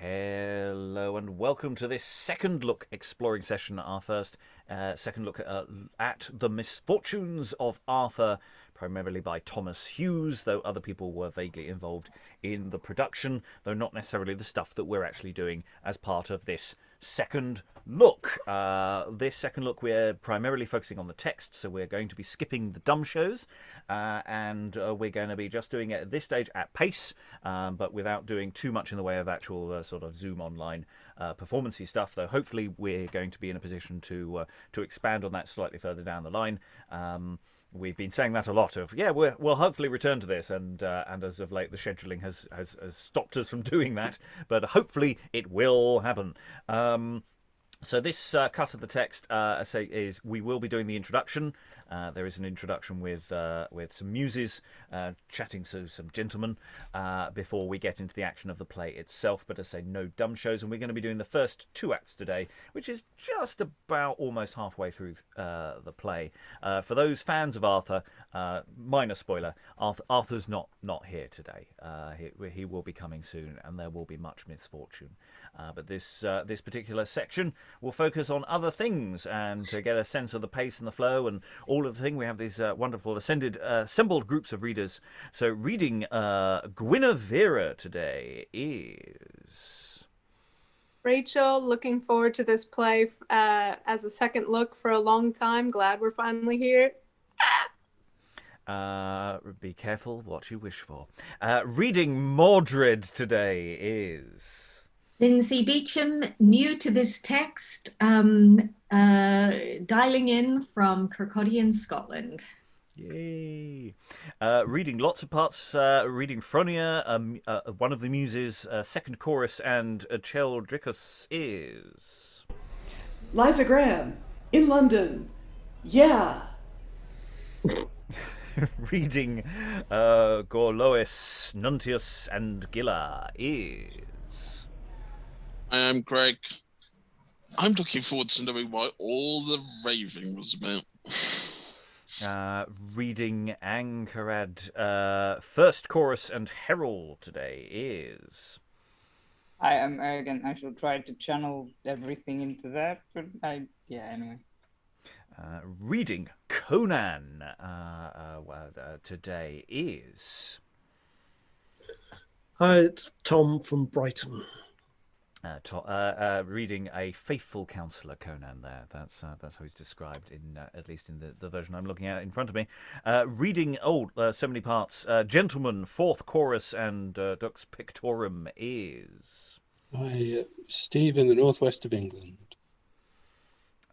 Hello and welcome to this second look exploring session, our first second look at the Misfortunes of Arthur, primarily by Thomas Hughes, though other people were vaguely involved in the production, though not necessarily the stuff that we're actually doing as part of this second look. This second look we're primarily focusing on the text, so we're going to be skipping the dumb shows, and we're going to be just doing it at this stage at pace, but without doing too much in the way of actual sort of Zoom online performancey stuff, though hopefully we're going to be in a position to expand on that slightly further down the line. We've been saying that a lot of, we'll hopefully return to this, and as of late the scheduling has stopped us from doing that, but hopefully it will happen. So this cut of the text, I say, is we will be doing the introduction. There is an introduction with some muses chatting to some gentlemen before we get into the action of the play itself. But I say no dumb shows, and we're going to be doing the first two acts today, which is just about almost halfway through the play. For those fans of Arthur, minor spoiler: Arthur's not here today. He will be coming soon, and there will be much misfortune. But this particular section will focus on other things, and to get a sense of the pace and the flow and all of the thing, we have these wonderful assembled groups of readers. So reading Guenevera today is Rachael. Looking forward to this play as a second look for a long time. Glad we're finally here. Be careful what you wish for. Reading Mordred today is Lynsey Beauchamp, new to this text, dialing in from Kirkcaldy, Scotland. Yay! Reading lots of parts, reading Fronia, one of the Muses, second chorus, and Cheldrichus is Liza Graham, in London. Yeah! Reading Gorlois, Nuntius, and Gilla is I am Greg. I'm looking forward to knowing what all the raving was about. Reading Angharat, first chorus, and Herald today is I am arrogant. I shall try to channel everything into that, but anyway. Reading Conan today is Hi, it's Tom from Brighton. Reading a faithful counsellor, Conan. That's how he's described in at least in the version I'm looking at in front of me. Reading so many parts. Gentleman, fourth chorus, and Dux Pictorum is Hi, Steve in the northwest of England.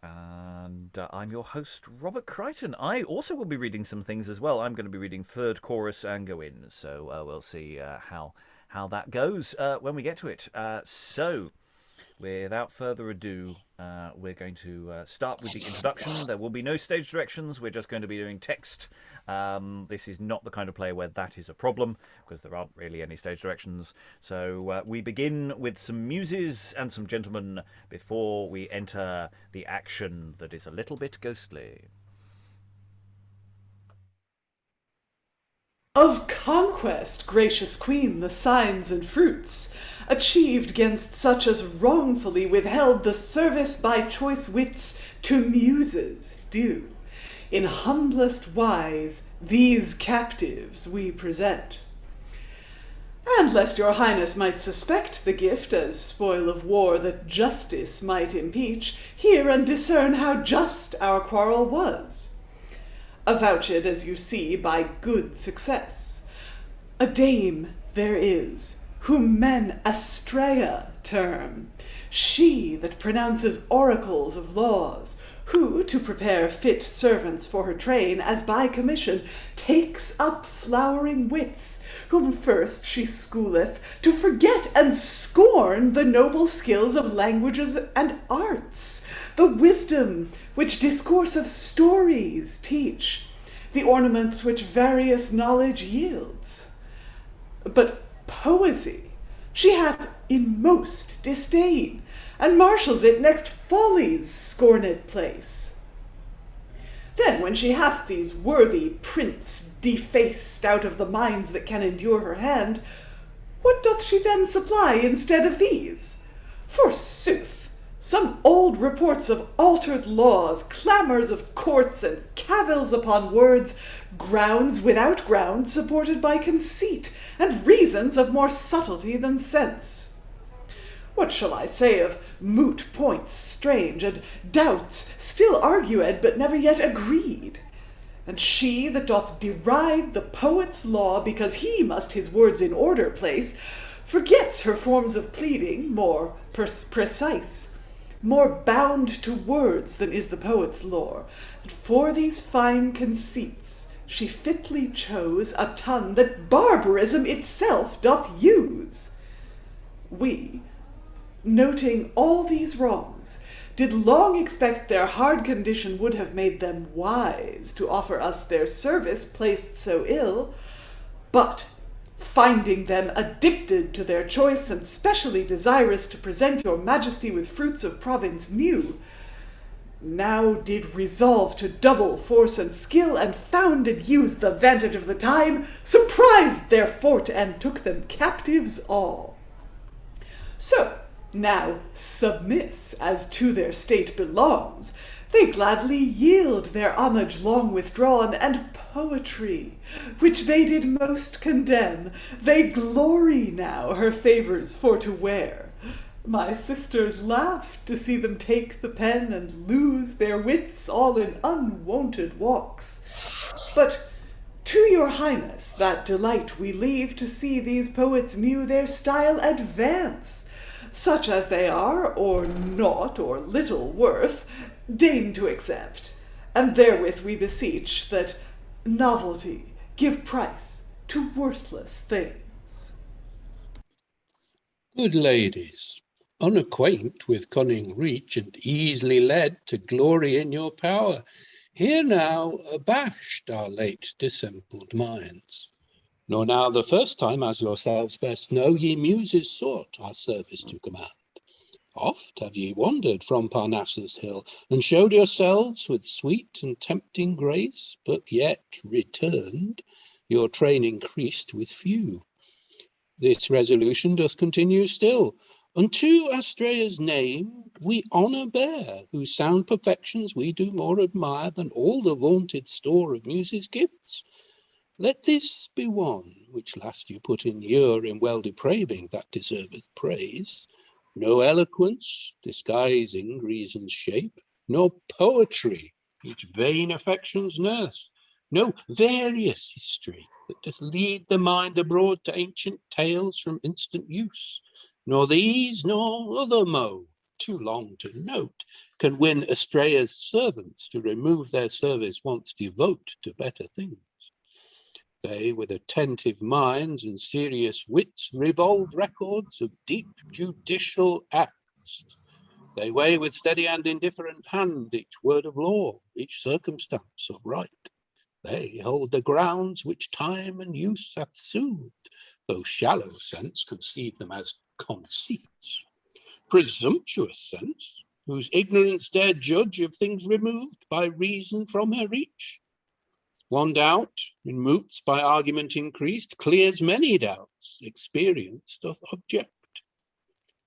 And I'm your host, Robert Crighton. I also will be reading some things as well. I'm going to be reading third chorus and Gawin, so we'll see how that goes when we get to it. So, without further ado, we're going to start with the introduction. There will be no stage directions. We're just going to be doing text. This is not the kind of play where that is a problem, because there aren't really any stage directions. So we begin with some muses and some gentlemen before we enter the action that is a little bit ghostly. Of conquest, gracious queen, the signs and fruits, achieved 'gainst such as wrongfully withheld the service by choice wits to muses due. In humblest wise, these captives we present. And lest your highness might suspect the gift as spoil of war that justice might impeach, hear and discern how just our quarrel was. Avouched, as you see, by good success. A dame there is, whom men Astrea term, she that pronounces oracles of laws, who, to prepare fit servants for her train, as by commission, takes up flowering wits, whom first she schooleth to forget and scorn the noble skills of languages and arts, the wisdom which discourse of stories teach, the ornaments which various knowledge yields. But poesy she hath in most disdain, and marshals it next folly's scorned place. Then when she hath these worthy prints defaced out of the minds that can endure her hand, what doth she then supply instead of these? Forsooth, some old reports of altered laws, clamours of courts, and cavils upon words, grounds without ground supported by conceit, and reasons of more subtlety than sense. What shall I say of moot points strange, and doubts still argued but never yet agreed? And she that doth deride the poet's law, because he must his words in order place, forgets her forms of pleading more precise, more bound to words than is the poet's lore. And for these fine conceits she fitly chose a tongue that barbarism itself doth use. We, noting all these wrongs, did long expect their hard condition would have made them wise to offer us their service placed so ill, but finding them addicted to their choice and specially desirous to present your majesty with fruits of province new, now did resolve to double force and skill, and found and used the vantage of the time, surprised their fort, and took them captives all. So, now submiss as to their state belongs, they gladly yield their homage long withdrawn, and poetry, which they did most condemn, they glory now her favours for to wear. My sisters laugh to see them take the pen and lose their wits all in unwonted walks. But to your highness that delight we leave to see these poets new their style advance, such as they are, or naught or little worth, deign to accept, and therewith we beseech that novelty give price to worthless things. Good ladies, unacquaint with cunning reach, and easily led to glory in your power, here now abashed our late dissembled minds. Nor now the first time, as yourselves best know, ye muses sought our service to command. Oft have ye wandered from Parnassus hill, and showed yourselves with sweet and tempting grace, but yet returned, your train increased with few. This resolution doth continue still. Unto Astræa's name we honour bear, whose sound perfections we do more admire than all the vaunted store of Muses' gifts. Let this be one, which last you put in ear in well depraving that deserveth praise. No eloquence, disguising reason's shape, nor poetry, each vain affection's nurse, no various history that doth lead the mind abroad to ancient tales from instant use, nor these, nor other mode, too long to note, can win Astræa's servants to remove their service once devote to better things. They, with attentive minds and serious wits, revolve records of deep judicial acts. They weigh with steady and indifferent hand each word of law, each circumstance of right. They hold the grounds which time and use hath soothed, though shallow sense conceive them as conceits. Presumptuous sense, whose ignorance dare judge of things removed by reason from her reach. One doubt, in moots by argument increased, clears many doubts, experience doth object.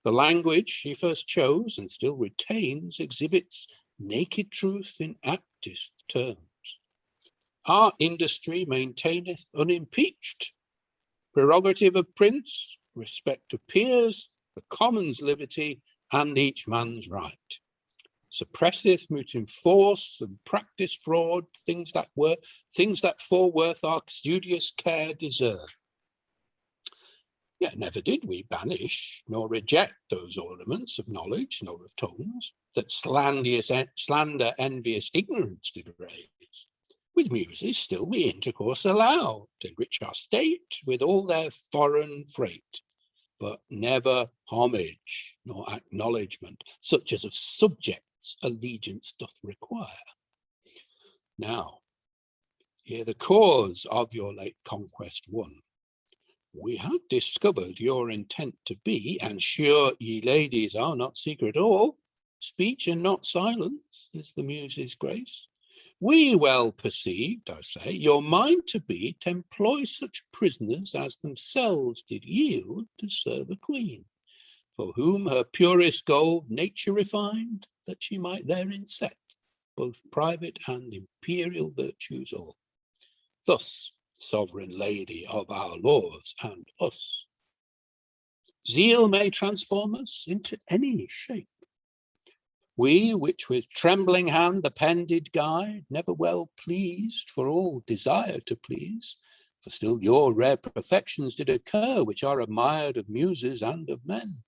The language she first chose and still retains exhibits naked truth in aptest terms. Our industry maintaineth unimpeached prerogative of prince, respect to peers, the commons' liberty, and each man's right. Suppresseth mutin force and practice fraud, things that for worth our studious care deserve. Yet never did we banish nor reject those ornaments of knowledge nor of tongues that slander envious ignorance did raise. With muses still we intercourse allow, to enrich our state with all their foreign freight, but never homage nor acknowledgement, such as of subjects allegiance doth require. Now, hear the cause of your late conquest won. We have discovered your intent to be, and sure ye ladies are not secret all, speech and not silence is the Muses' grace. We well perceived, I say, your mind to be t'employ such prisoners as themselves did yield to serve a queen, for whom her purest goal nature refined, that she might therein set both private and imperial virtues all. Thus, sovereign lady of our laws and us, zeal may transform us into any shape. We, which with trembling hand the pen did guide, never well pleased for all desire to please, for still your rare perfections did occur, which are admired of muses and of men.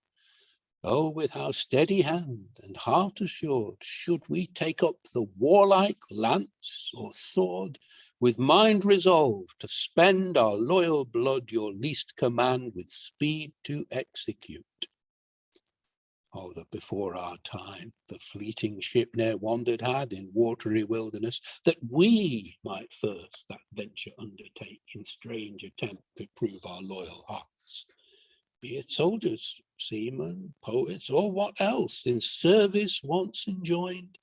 Oh, with how steady hand and heart assured should we take up the warlike lance or sword, with mind resolved to spend our loyal blood your least command with speed to execute. Oh, that before our time the fleeting ship ne'er wandered had in watery wilderness, that we might first that venture undertake in strange attempt to prove our loyal hearts. Be it soldiers, seamen, poets, or what else, in service once enjoined,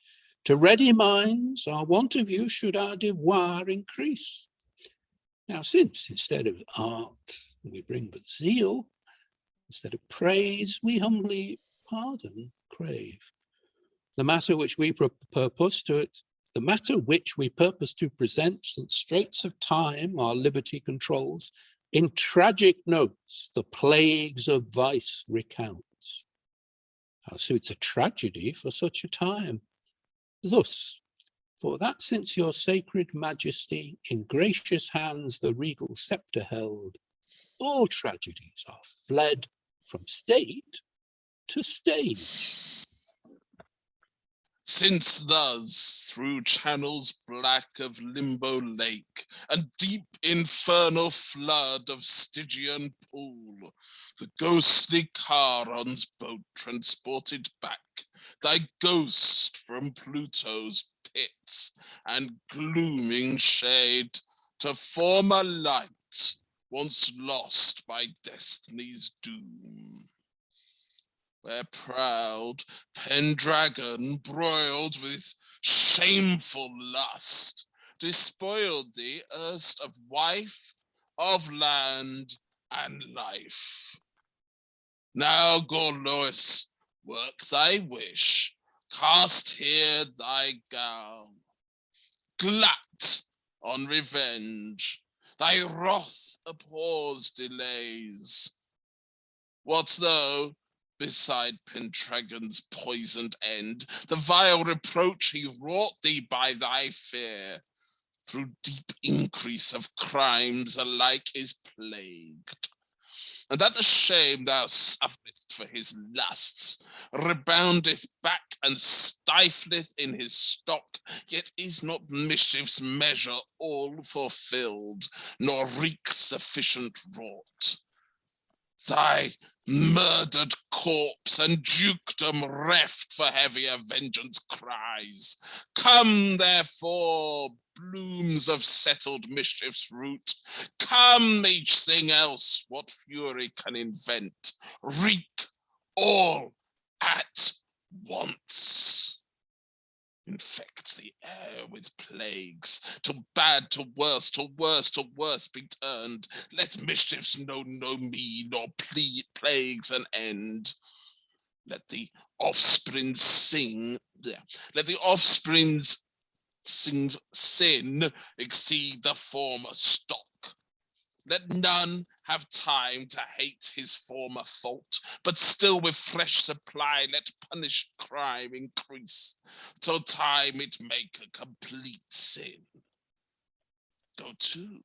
to ready minds our want of use should our devoir increase. Now, since instead of art we bring but zeal, instead of praise we humbly pardon crave, the matter which we purpose to present, since straits of time our liberty controls, in tragic notes the plagues of vice recounts. How suits a tragedy for such a time? Thus, for that since your sacred majesty in gracious hands the regal sceptre held, all tragedies are fled from state to stage. Since thus, through channels black of limbo lake, and deep infernal flood of Stygian pool, the ghostly Charon's boat transported back thy ghost from Pluto's pits and glooming shade to former light, once lost by destiny's doom. Where proud Pendragon, broiled with shameful lust, despoiled thee erst of wife, of land, and life. Now, Gorlois, work thy wish, cast here thy gown, glut on revenge, thy wrath abhors delays. What though, beside Pendragon's poisoned end, the vile reproach he wrought thee by thy fear, through deep increase of crimes alike is plagued, and that the shame thou sufferest for his lusts reboundeth back and stifleth in his stock, yet is not mischief's measure all fulfilled, nor wreak sufficient wrought. Thy murdered corpse and dukedom reft for heavier vengeance cries. Come, therefore, blooms of settled mischief's root. Come, each thing else what fury can invent. Wreak all at once. Infect the air with plagues, till bad to worse, till worse to worse be turned. Let mischiefs know no meed, nor plagues an end. Let the offspring sing, let the offspring's sin exceed the former stock. Let none have time to hate his former fault, but still with fresh supply let punished crime increase, till time it make a complete sin. Go to,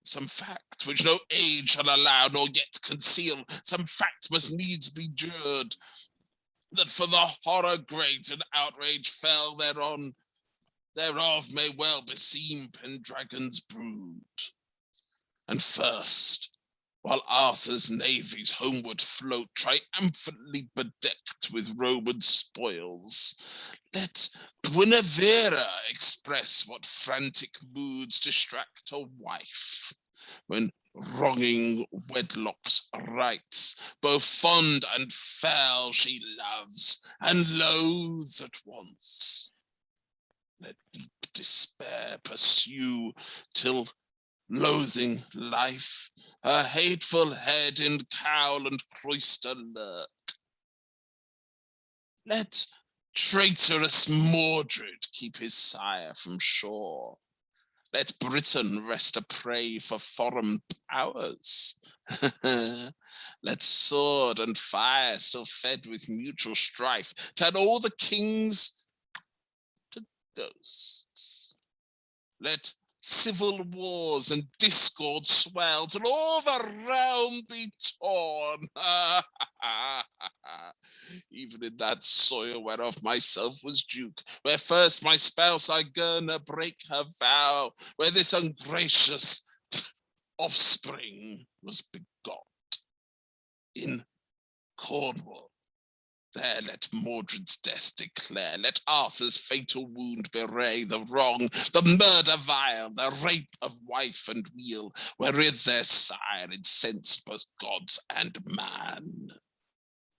some fact which no age shall allow nor yet conceal, some fact must needs be jured, that for the horror great and outrage fell thereof may well beseem Pendragon's brood. And first, while Arthur's navies homeward float, triumphantly bedecked with Roman spoils, let Guenevera express what frantic moods distract a wife, when wronging wedlock's rights, both fond and foul she loves, and loathes at once. Let deep despair pursue, till loathing life, her hateful head in cowl and cloister lurk. Let traitorous Mordred keep his sire from shore. Let Britain rest a prey for foreign powers. Let sword and fire, still fed with mutual strife, turn all the kings to ghosts. Let civil wars and discord swell, till all the realm be torn. Even in that soil whereof myself was duke, where first my spouse Igurna brake her vow, where this ungracious offspring was begot. In Cornwall, there let Mordred's death declare, let Arthur's fatal wound bewray the wrong, the murder vile, the rape of wife and weal, wherewith their sire incensed both gods and man.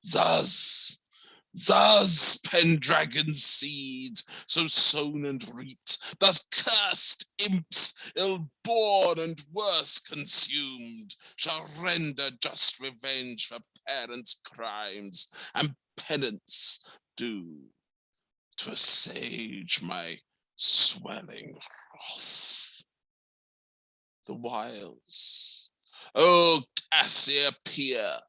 Thus, Pendragon's seed, so sown and reaped, thus cursed imps, ill-born and worse consumed, shall render just revenge for parents' crimes, and penance do to assuage my swelling wrath. The whiles, O Cassiopeia,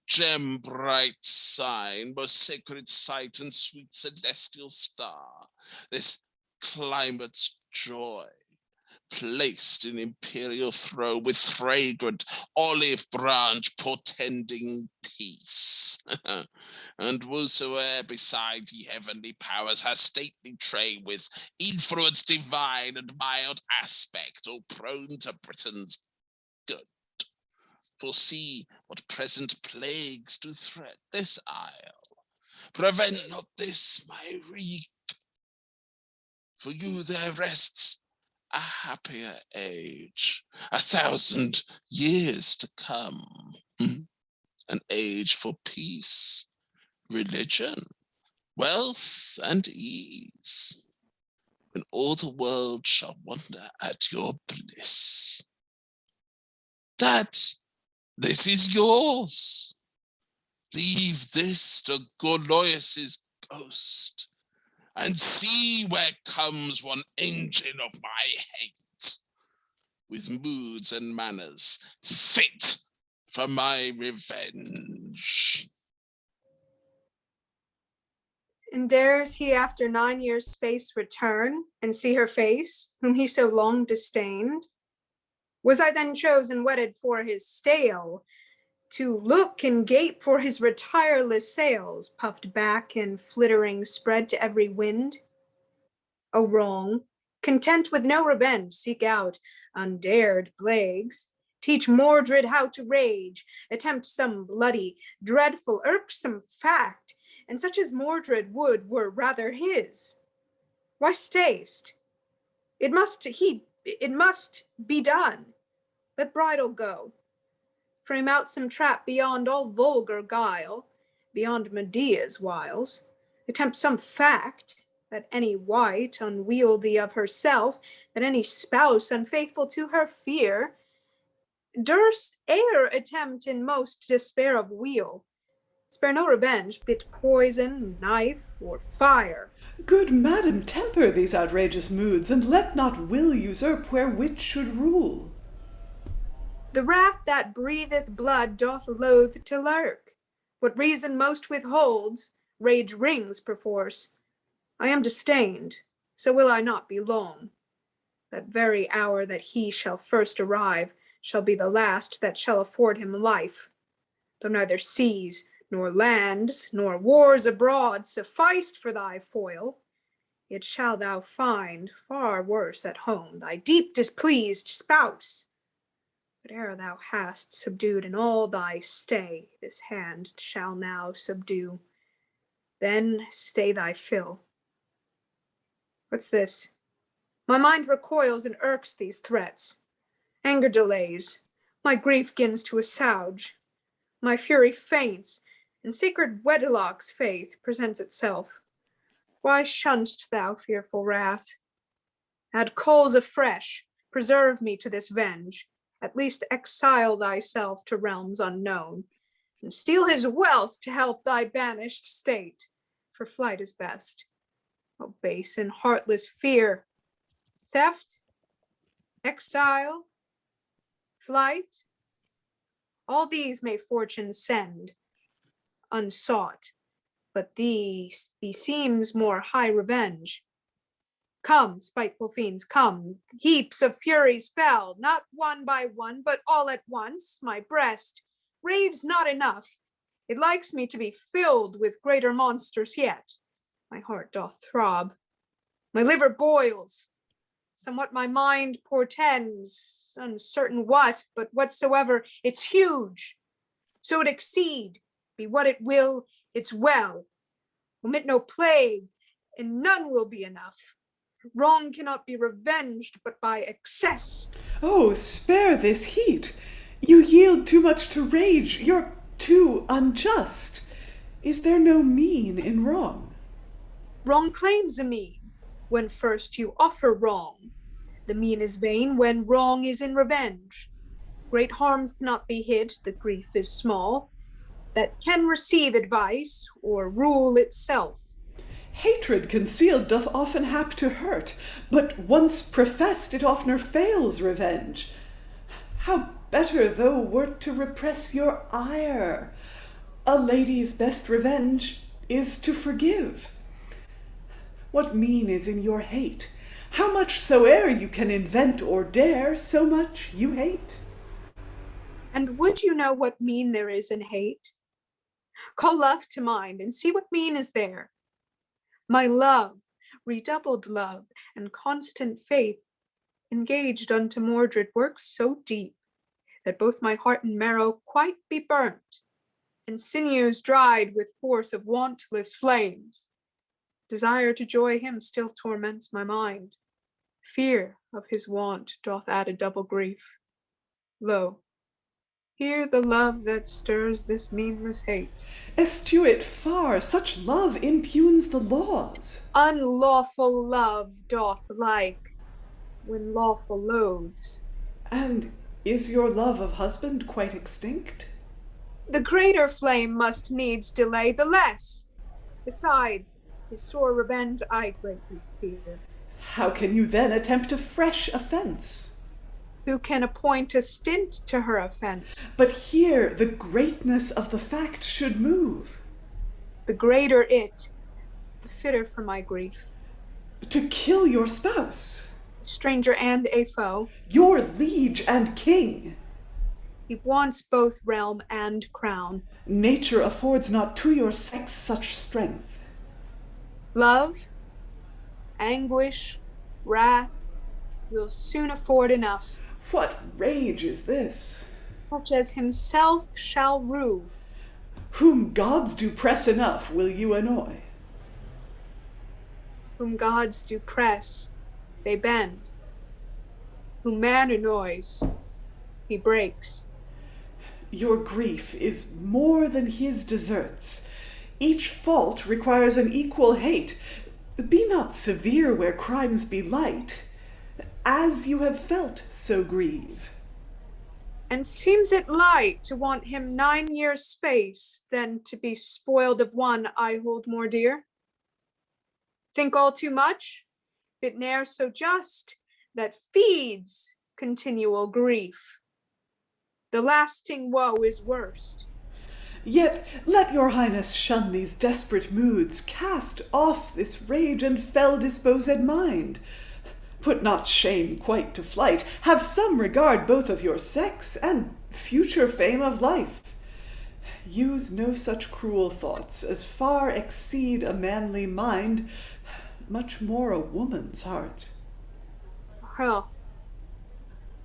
gem bright sign, most sacred sight and sweet celestial star, this climate's joy, placed in imperial throne with fragrant olive branch portending peace. And whosoe'er besides ye heavenly powers has stately train with influence divine and mild aspect, all prone to Britain's good. For see what present plagues do threat this isle. Prevent not this, my wreak. For you there rests a happier age, 1,000 years to come. An age for peace, religion, wealth, and ease, when all the world shall wonder at your bliss. This is yours. Leave this to Gorlois' ghost, and see where comes one engine of my hate, with moods and manners fit for my revenge. And dares he after 9 years' space return, and see her face, whom he so long disdained? Was I then chosen wedded for his stale, to look and gape for his retireless sails, puffed back and flittering spread to every wind? O wrong, content with no revenge, seek out undared plagues, teach Mordred how to rage, attempt some bloody, dreadful, irksome fact, and such as Mordred would were rather his. Why stay'st? It must be done. Let bridle go. Frame out some trap beyond all vulgar guile, beyond Medea's wiles. Attempt some fact, that any wight, unwieldy of herself, that any spouse, unfaithful to her fear, durst e'er attempt in most despair of weal. Spare no revenge, bit poison, knife, or fire. Good madam, temper these outrageous moods, and let not will usurp where wit should rule. The wrath that breatheth blood doth loathe to lurk. What reason most withholds, rage wrings perforce. I am disdained, so will I not be long. That very hour that he shall first arrive shall be the last that shall afford him life. Though neither seas, nor lands, nor wars abroad sufficed for thy foil, yet shalt thou find far worse at home thy deep displeased spouse. But ere thou hast subdued in all thy stay, this hand shall now subdue. Then stay thy fill. What's this? My mind recoils and irks these threats. Anger delays, my grief gins to assuage. My fury faints, and sacred wedlock's faith presents itself. Why shunn'st thou fearful wrath? Add coals afresh, preserve me to this venge, at least exile thyself to realms unknown, and steal his wealth to help thy banished state, for flight is best. O base and heartless fear, theft, exile, flight, all these may fortune send, unsought, but thee beseems more high revenge. Come, spiteful fiends, come, heaps of furies fell, not one by one, but all at once. My breast raves not enough. It likes me to be filled with greater monsters yet. My heart doth throb, my liver boils, somewhat my mind portends, uncertain what, but whatsoever, it's huge. So it exceed, be what it will, it's well. Omit no plague, and none will be enough. Wrong cannot be revenged but by excess. Oh, spare this heat. You yield too much to rage. You're too unjust. Is there no mean in wrong? Wrong claims a mean when first you offer wrong. The mean is vain when wrong is in revenge. Great harms cannot be hid, the grief is small, that can receive advice or rule itself. Hatred concealed doth often hap to hurt, but once professed it oftener fails revenge. How better thou wert to repress your ire. A lady's best revenge is to forgive. What mean is in your hate? How much soe'er you can invent or dare, so much you hate. And would you know what mean there is in hate? Call love to mind and see what mean is there. My love, redoubled love, and constant faith, engaged unto Mordred, works so deep, that both my heart and marrow quite be burnt, and sinews dried with force of wantless flames. Desire to joy him still torments my mind. Fear of his want doth add a double grief. Lo, here the love that stirs this meanless hate. Eschew it far, such love impugns the laws. Unlawful love doth like, when lawful loathes. And is your love of husband quite extinct? The greater flame must needs delay the less. Besides, his sore revenge I greatly fear. How can you then attempt a fresh offence? Who can appoint a stint to her offence? But here the greatness of the fact should move. The greater it, the fitter for my grief. To kill your spouse, Stranger and a foe, your liege and king. he wants both realm and crown. Nature affords not to your sex such strength. Love, anguish, wrath will soon afford enough. What rage is this? Such as himself shall rue. Whom gods do press enough will you annoy. Whom gods do press, they bend. Whom man annoys, he breaks. Your grief is more than his deserts. Each fault requires an equal hate. Be not severe where crimes be light. As you have felt, so grieve. And seems it light to want him 9 years' space, than to be spoiled of one I hold more dear? Think all too much, but ne'er so just, that feeds continual grief. The lasting woe is worst. Yet let your highness shun these desperate moods, cast off this rage and fell disposed mind. Put not shame quite to flight, have some regard both of your sex and future fame of life. Use no such cruel thoughts as far exceed a manly mind, much more a woman's heart. Well,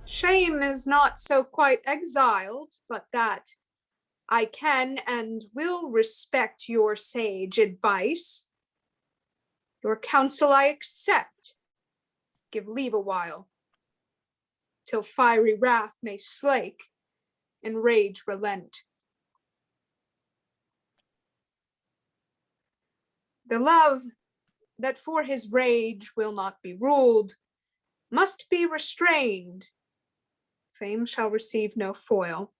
shame is not so quite exiled, but that I can and will respect your sage advice. Your counsel I accept. Give leave a while, till fiery wrath may slake and rage relent. The love that for his rage will not be ruled, must be restrained. Fame shall receive no foil.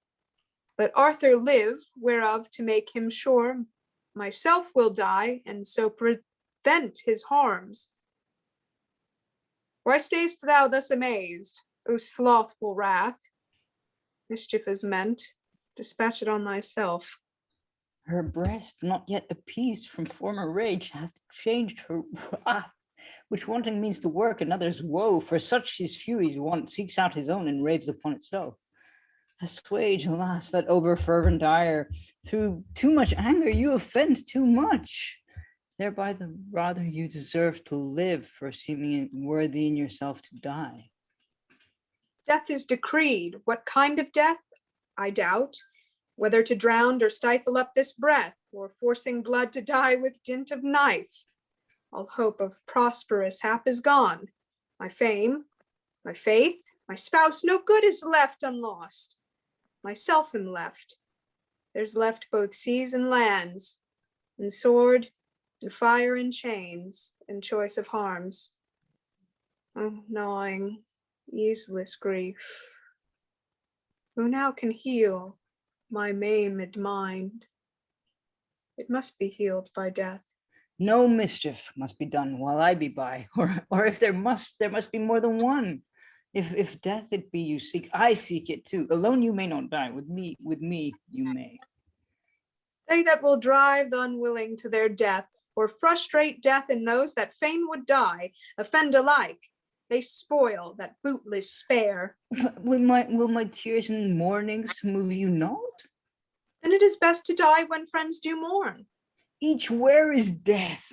Let Arthur live, whereof to make him sure, myself will die, and so prevent his harms. Why stay'st thou thus amazed, O slothful wrath? Mischief is meant, dispatch it on thyself. Her breast, not yet appeased from former rage, hath changed her wrath, which wanting means to work another's woe. For such his fury's wont, seeks out his own and raves upon itself. Assuage, alas, that over-fervent ire. Through too much anger you offend too much. Thereby the rather you deserve to live, for seeming worthy in yourself to die. Death is decreed. What kind of death? I doubt. Whether to drown or stifle up this breath, or forcing blood to die with dint of knife. All hope of prosperous hap is gone. My fame, my faith, my spouse, no good is left unlost. Myself am left. There's left both seas and lands, and sword, and fire and chains, and choice of harms. Oh, gnawing, easeless grief. Who now can heal my maimed mind? It must be healed by death. No mischief must be done while I be by, or if there must be more than one. If death it be you seek, I seek it too. Alone you may not die, with me you may. They that will drive the unwilling to their death, or frustrate death in those that fain would die, offend alike. They spoil that bootless spare. Will my tears and mournings move you not? Then it is best to die when friends do mourn. Each where is death?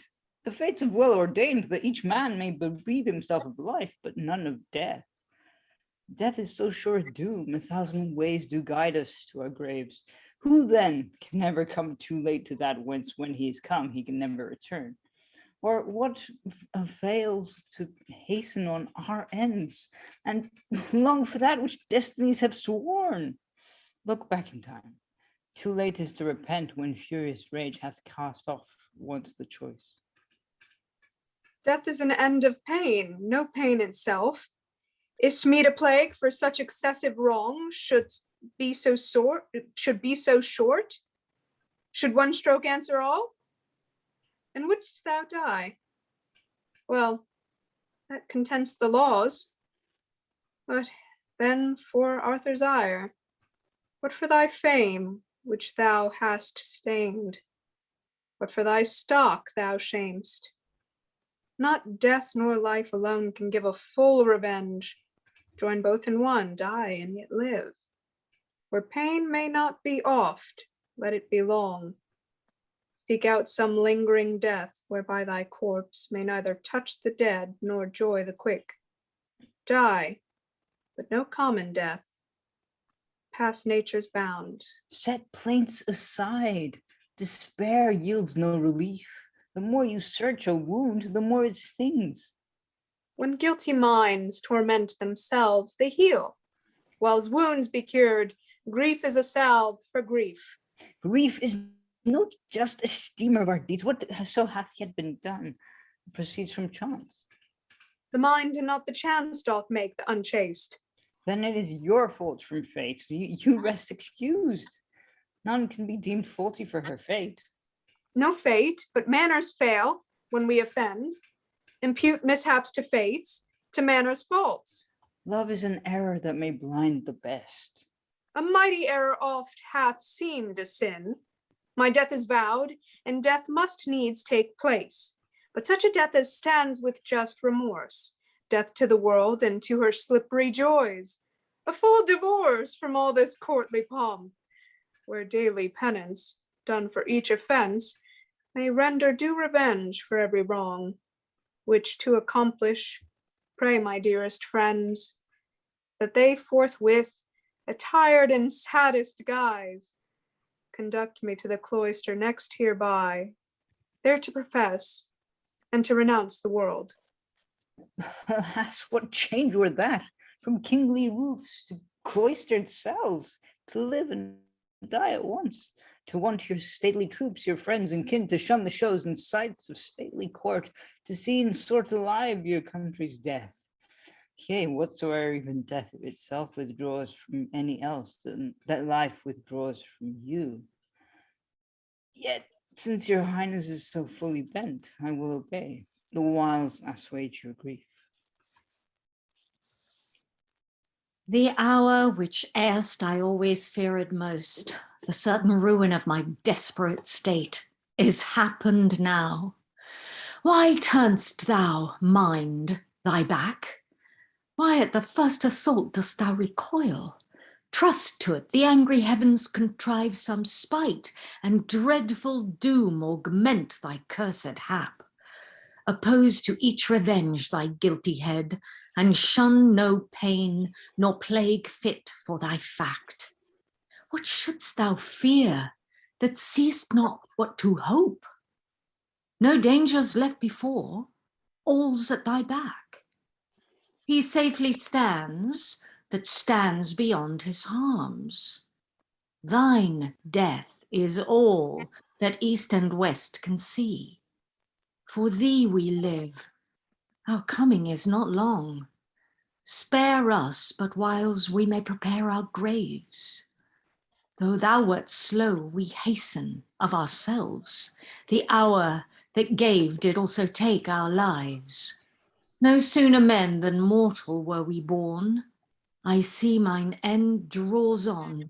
The fates have well ordained that each man may bereave himself of life, but none of death. Death is so sure a doom, 1,000 ways do guide us to our graves. Who then can never come too late to that whence when he is come, he can never return? Or what avails to hasten on our ends and long for that which destinies have sworn? Look back in time. Too late is to repent when furious rage hath cast off once the choice. Death is an end of pain, no pain itself. Is't meet a plague for such excessive wrong should be so short? Should one stroke answer all? And wouldst thou die? Well, that contents the laws. But then for Arthur's ire, what for thy fame, which thou hast stained? What for thy stock thou shamest? Not death nor life alone can give a full revenge. Join both in one, die and yet live. Where pain may not be oft, let it be long. Seek out some lingering death, whereby thy corpse may neither touch the dead nor joy the quick. Die, but no common death. Past nature's bounds. Set plaints aside. Despair yields no relief. The more you search a wound, the more it stings. When guilty minds torment themselves, they heal. Whilst wounds be cured, grief is a salve for grief. Grief is not just a steamer of our deeds. What so hath yet been done proceeds from chance. The mind and not the chance doth make the unchaste. Then it is your fault from fate. You rest excused. None can be deemed faulty for her fate. No fate, but manners fail when we offend. Impute mishaps to fates, to manners faults. Love is an error that may blind the best. A mighty error oft hath seemed a sin. My death is vowed, and death must needs take place. But such a death as stands with just remorse. Death to the world and to her slippery joys. A full divorce from all this courtly pomp, where daily penance, done for each offense, may render due revenge for every wrong. Which to accomplish, pray my dearest friends, that they forthwith, attired in saddest guise, conduct me to the cloister next hereby, there to profess and to renounce the world. Alas, what change were that, from kingly roofs to cloistered cells, to live and die at once, to want your stately troops, your friends and kin, to shun the shows and sights of stately court, to see and sort alive your country's death. Yea, whatsoever even death itself withdraws from any else, then that life withdraws from you. Yet, since your highness is so fully bent, I will obey, the whiles assuage your grief. The hour which erst I always feared most, the certain ruin of my desperate state, is happened now. Why turn'st thou, mind, thy back? Why at the first assault dost thou recoil? Trust to it, the angry heavens contrive some spite, and dreadful doom augment thy cursed hap. Oppose to each revenge thy guilty head, and shun no pain, nor plague fit for thy fact. What shouldst thou fear, that seest not what to hope? No dangers left before, all's at thy back. He safely stands that stands beyond his harms. Thine death is all that east and west can see. For thee we live, our coming is not long. Spare us but whiles we may prepare our graves. Though thou wert slow, we hasten of ourselves. The hour that gave did also take our lives. No sooner men than mortal were we born. I see mine end draws on.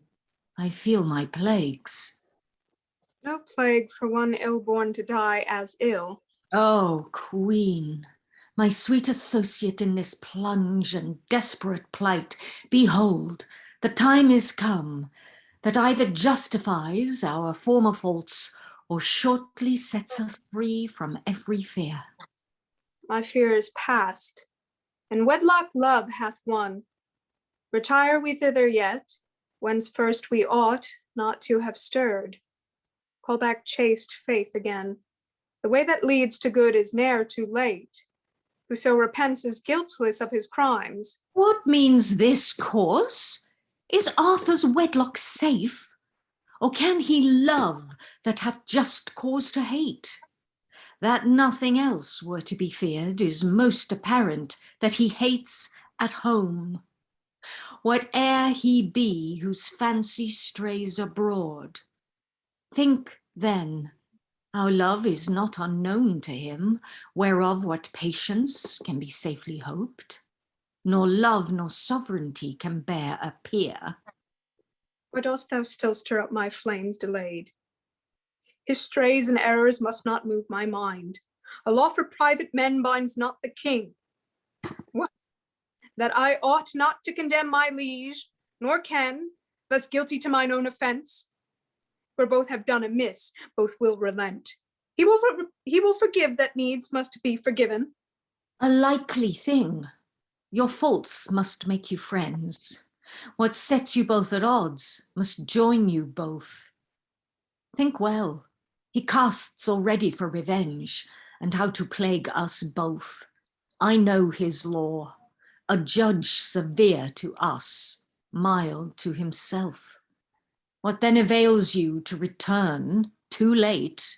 I feel my plagues. No plague for one ill-born to die as ill. Oh, Queen, my sweet associate in this plunge and desperate plight, behold, the time is come that either justifies our former faults or shortly sets us free from every fear. My fear is past, and wedlock love hath won. Retire we thither yet, whence first we ought not to have stirred. Call back chaste faith again. The way that leads to good is ne'er too late. Whoso repents is guiltless of his crimes. What means this course? Is Arthur's wedlock safe? Or can he love that hath just cause to hate? That nothing else were to be feared is most apparent, that he hates at home. Whate'er he be whose fancy strays abroad. Think then, our love is not unknown to him, whereof what patience can be safely hoped, nor love nor sovereignty can bear a peer. Or dost thou still stir up my flames delayed? His strays and errors must not move my mind. A law for private men binds not the king. What? That I ought not to condemn my liege, nor can, thus guilty to mine own offense. Where both have done amiss, both will relent. He will forgive that needs must be forgiven. A likely thing. Your faults must make you friends. What sets you both at odds must join you both. Think well. He casts already for revenge, and how to plague us both. I know his law, a judge severe to us, mild to himself. What then avails you to return too late,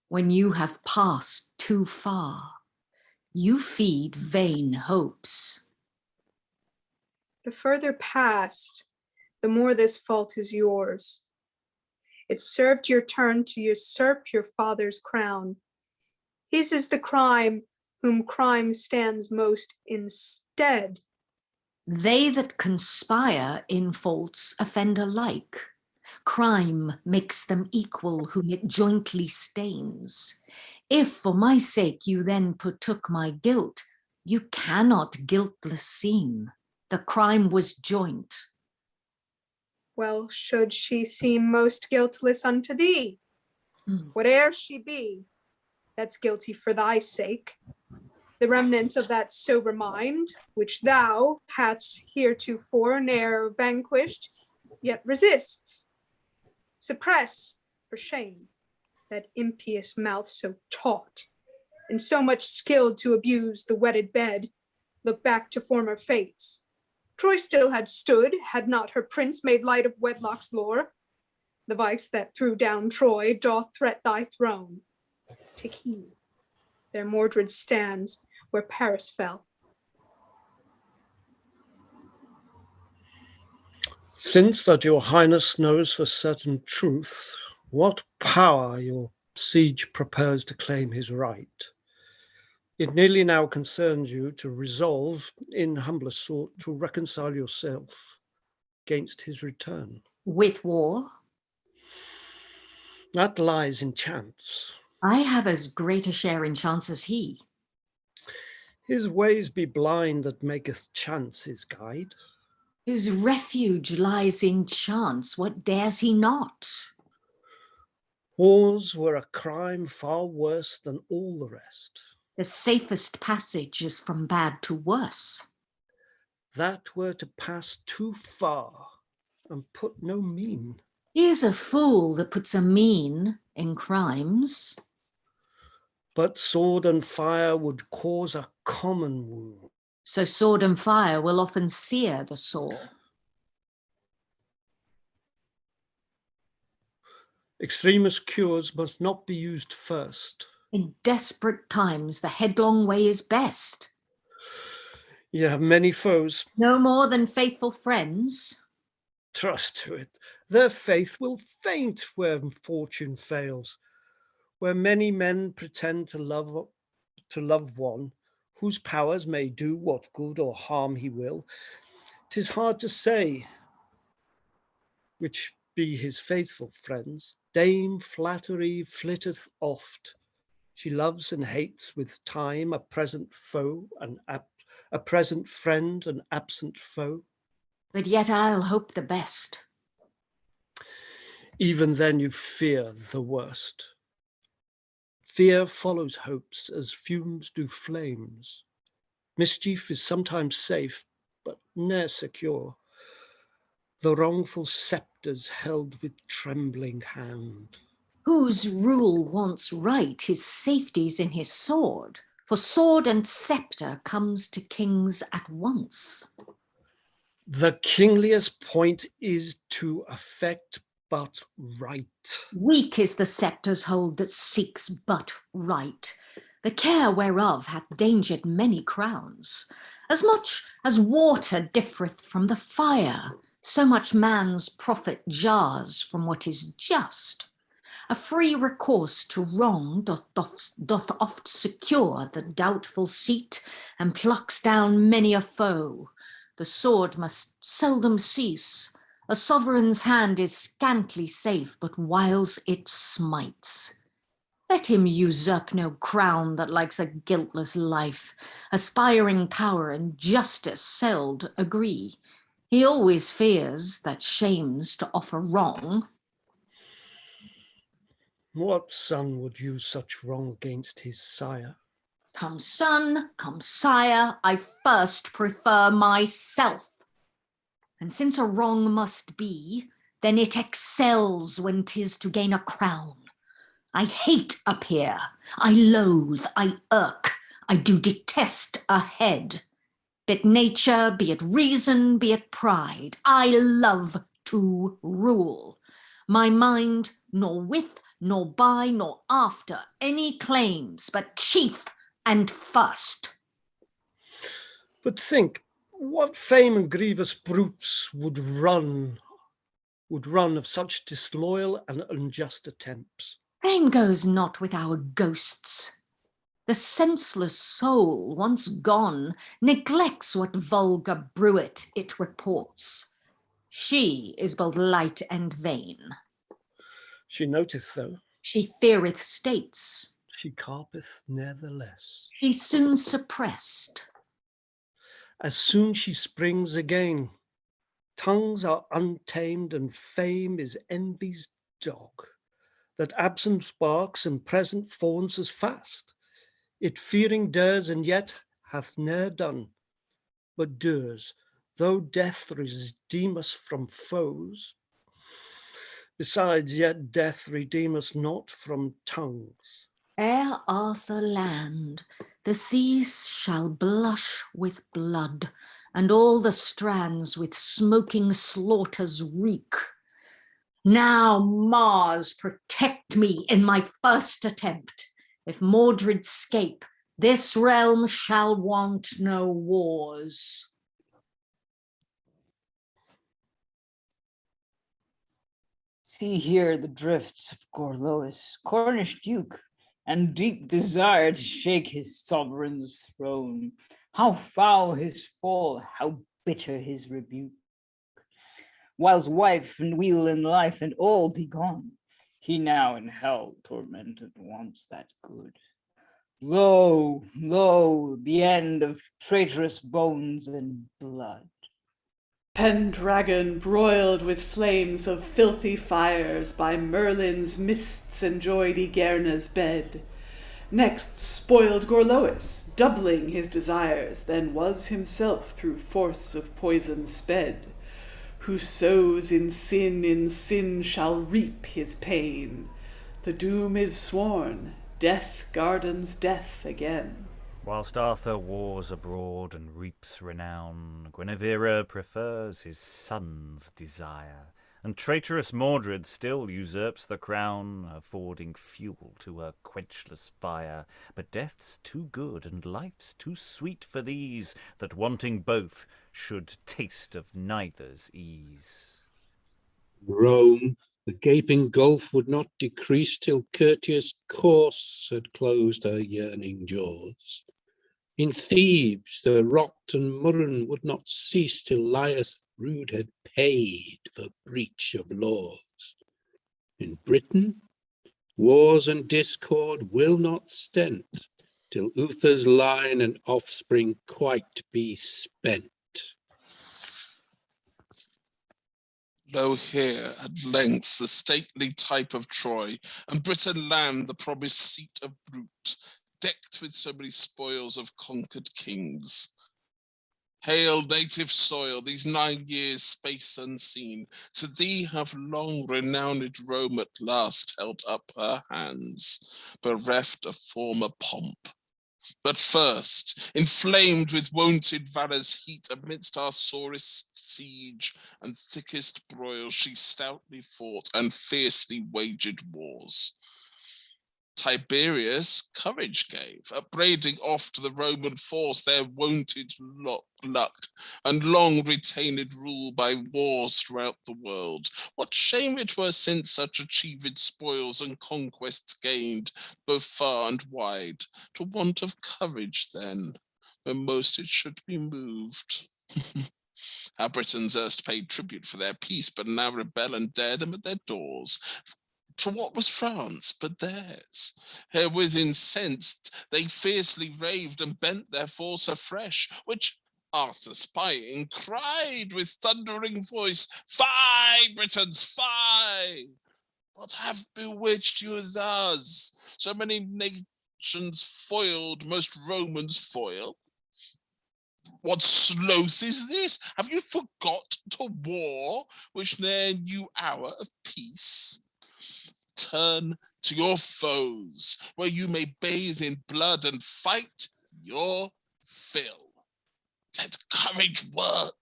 when you have passed too far? You feed vain hopes. The further past, the more this fault is yours. It served your turn to usurp your father's crown. His is the crime whom crime stands most instead. They that conspire in faults offend alike. Crime makes them equal whom it jointly stains. If for my sake you then partook my guilt, you cannot guiltless seem. The crime was joint. Well, should she seem most guiltless unto thee? Whate'er she be, that's guilty for thy sake. The remnant of that sober mind, which thou hadst heretofore ne'er vanquished, yet resists. Suppress, for shame, that impious mouth so taught, and so much skilled to abuse the wedded bed. Look back to former fates. Troy still had stood, had not her prince made light of wedlock's lore. The vice that threw down Troy doth threat thy throne. Take heed, there Mordred stands where Paris fell. Since that your highness knows for certain truth what power your siege propose to claim his right, it nearly now concerns you to resolve, in humbler sort, to reconcile yourself against his return. With war? That lies in chance. I have as great a share in chance as he. His ways be blind that maketh chance his guide. Whose refuge lies in chance, what dares he not? Wars were a crime far worse than all the rest. The safest passage is from bad to worse. That were to pass too far and put no mean. He is a fool that puts a mean in crimes. But sword and fire would cause a common wound. So sword and fire will often sear the sore. Extremest cures must not be used first. In desperate times, the headlong way is best. You have many foes. No more than faithful friends. Trust to it. Their faith will faint where fortune fails. Where many men pretend to love one, whose powers may do what good or harm he will, 'tis hard to say which be his faithful friends. Dame Flattery flitteth oft. She loves and hates with time a present foe, a present friend, an absent foe. But yet I'll hope the best. Even then you fear the worst. Fear follows hopes as fumes do flames. Mischief is sometimes safe, but ne'er secure. The wrongful sceptres held with trembling hand. Whose rule wants right, his safety's in his sword. For sword and sceptre comes to kings at once. The kingliest point is to effect but right. Weak is the sceptre's hold that seeks but right, the care whereof hath dangered many crowns. As much as water differeth from the fire, so much man's profit jars from what is just. A free recourse to wrong doth oft secure the doubtful seat, and plucks down many a foe. The sword must seldom cease. A sovereign's hand is scantly safe, but whiles it smites. Let him usurp no crown that likes a guiltless life. Aspiring power and justice seld agree. He always fears that shames to offer wrong. What son would use such wrong against his sire? Come son, come sire, I first prefer myself. And since a wrong must be, then it excels when 'tis to gain a crown. I hate a peer, I loathe, I irk, I do detest a head. Be it nature, be it reason, be it pride, I love to rule. My mind, nor with, nor by, nor after any claims, but chief and first. But think, what fame and grievous brutes would run of such disloyal and unjust attempts? Fame goes not with our ghosts. The senseless soul, once gone, neglects what vulgar bruit it reports. She is both light and vain. She noteth though, She feareth states. she carpeth nevertheless. She soon suppressed. As soon she springs again, tongues are untamed and fame is envy's dog, that absent barks and present fawns as fast. It fearing dares and yet hath ne'er done, but dures, though death redeem us from foes. Besides, yet death redeem us not from tongues. Ere Arthur land, the seas shall blush with blood, and all the strands with smoking slaughters reek. Now, Mars, protect me in my first attempt. If Mordred 'scape, this realm shall want no wars. See here the drifts of Gorlois, Cornish duke, and deep desire to shake his sovereign's throne. How foul his fall, how bitter his rebuke. Whilst wife and weal and life and all be gone, he now in hell tormented wants that good. Lo, lo, the end of traitorous bones and blood. Pendragon broiled with flames of filthy fires, by Merlin's mists enjoyed Igerna's bed. Next spoiled Gorlois, doubling his desires, then was himself through force of poison sped. Who sows in sin shall reap his pain. The doom is sworn, death gardens death again. Whilst Arthur wars abroad and reaps renown, Guenevera prefers his son's desire, and traitorous Mordred still usurps the crown, affording fuel to her quenchless fire. But death's too good and life's too sweet for these, that wanting both should taste of neither's ease. Rome, the gaping gulf would not decrease till courteous course had closed her yearning jaws. In Thebes, the rotten murrain would not cease till Laius rude had paid for breach of laws. In Britain, wars and discord will not stent till Uther's line and offspring quite be spent. Lo here, at length, the stately type of Troy, and Britain land, the promised seat of Brute, decked with so many spoils of conquered kings. Hail, native soil, these 9 years' space unseen, to thee have long renowned Rome at last held up her hands, bereft of former pomp. But first, inflamed with wonted valor's heat, amidst our sorest siege and thickest broil, she stoutly fought and fiercely waged wars. Tiberius courage gave, upbraiding oft the Roman force their wonted luck, and long retained rule by wars throughout the world. What shame it were since such achieved spoils and conquests gained, both far and wide, to want of courage then, when most it should be moved. How Britons erst paid tribute for their peace, but now rebel and dare them at their doors. For what was France but theirs? Herewith incensed, they fiercely raved and bent their force afresh, which Arthur spying, cried with thundering voice, "Fie, Britons, fie! What have bewitched you thus? So many nations foiled, most Romans foil? What sloth is this? Have you forgot to war, which ne'er knew hour of peace? Turn to your foes, where you may bathe in blood and fight your fill. Let courage work.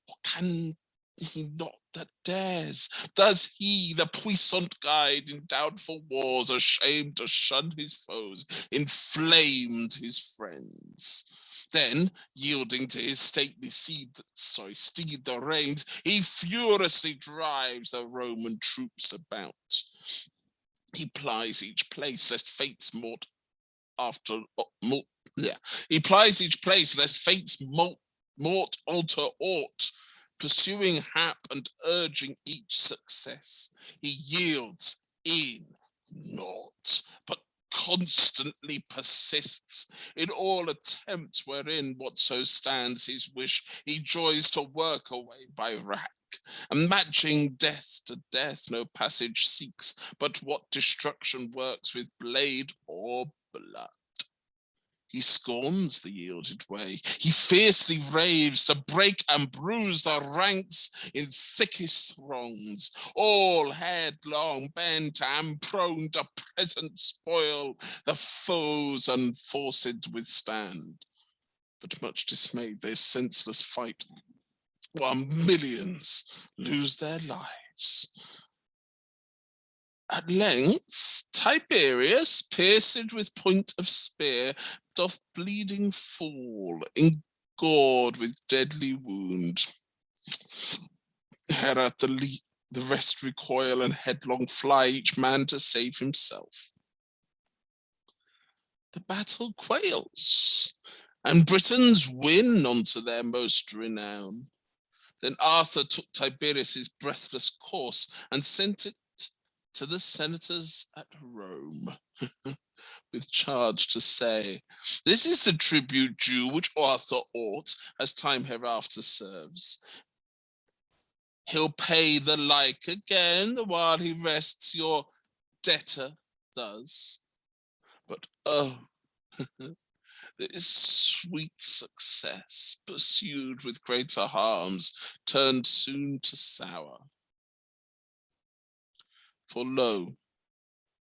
What can he not that dares? Does he, the puissant guide in doubtful wars, ashamed to shun his foes, inflamed his friends? Then, yielding to his stately steed the reins, he furiously drives the Roman troops about. He plies each place lest fates He plies each place lest fates mort alter aught, pursuing hap and urging each success. He yields in naught, but constantly persists in all attempts wherein whatso stands his wish he joys to work away by rack, and matching death to death no passage seeks, but what destruction works with blade or blood. He scorns the yielded way. He fiercely raves to break and bruise the ranks in thickest throngs, all headlong, bent and prone to present spoil, the foes unforced withstand. But much dismayed their senseless fight, while millions lose their lives. At length, Tiberius, pierced with point of spear, doth bleeding fall, engored with deadly wound. Angharat The rest recoil and headlong fly, each man to save himself. The battle quails, and Britons win onto their most renown. Then Arthur took Tiberius' breathless corse and sent it to the senators at Rome, with charge to say, "This is the tribute due which Arthur ought, as time hereafter serves. He'll pay the like again, while he rests, your debtor does. But oh, this sweet success, pursued with greater harms, turned soon to sour. For lo,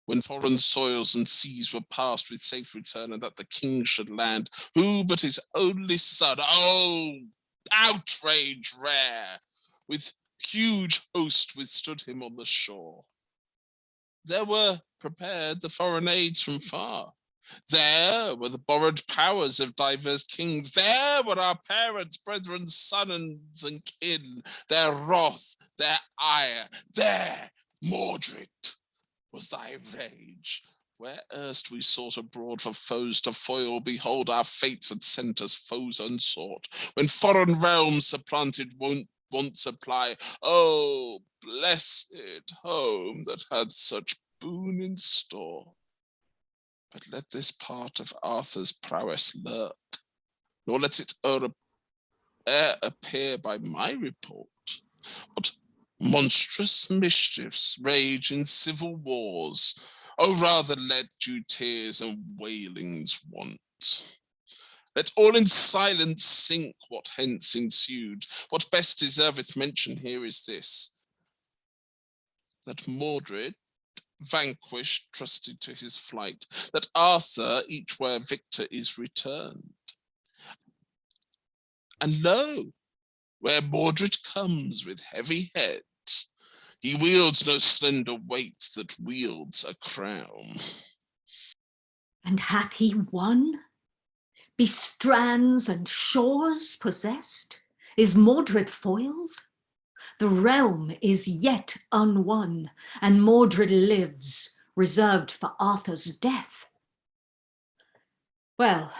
when foreign soils and seas were passed with safe return, and that the king should land, who but his only son, oh, outrage rare, with huge host withstood him on the shore. There were prepared the foreign aids from far. There were the borrowed powers of divers kings. There were our parents, brethren, sons, and kin, their wrath, their ire. There, Mordred, was thy rage. Where erst we sought abroad for foes to foil, behold, our fates had sent us foes unsought. When foreign realms supplanted wont supply, oh, blessed home that hath such boon in store. But let this part of Arthur's prowess lurk, nor let it e'er appear by my report. What monstrous mischiefs rage in civil wars, oh, rather let due tears and wailings want. Let all in silence sink what hence ensued. What best deserveth mention here is this, that Mordred, vanquished, trusted to his flight, that Arthur, each where victor, is returned. And lo, where Mordred comes with heavy head, he wields no slender weight that wields a crown. And hath he won? Be strands and shores possessed? Is Mordred foiled? The realm is yet unwon, and Mordred lives, reserved for Arthur's death. Well,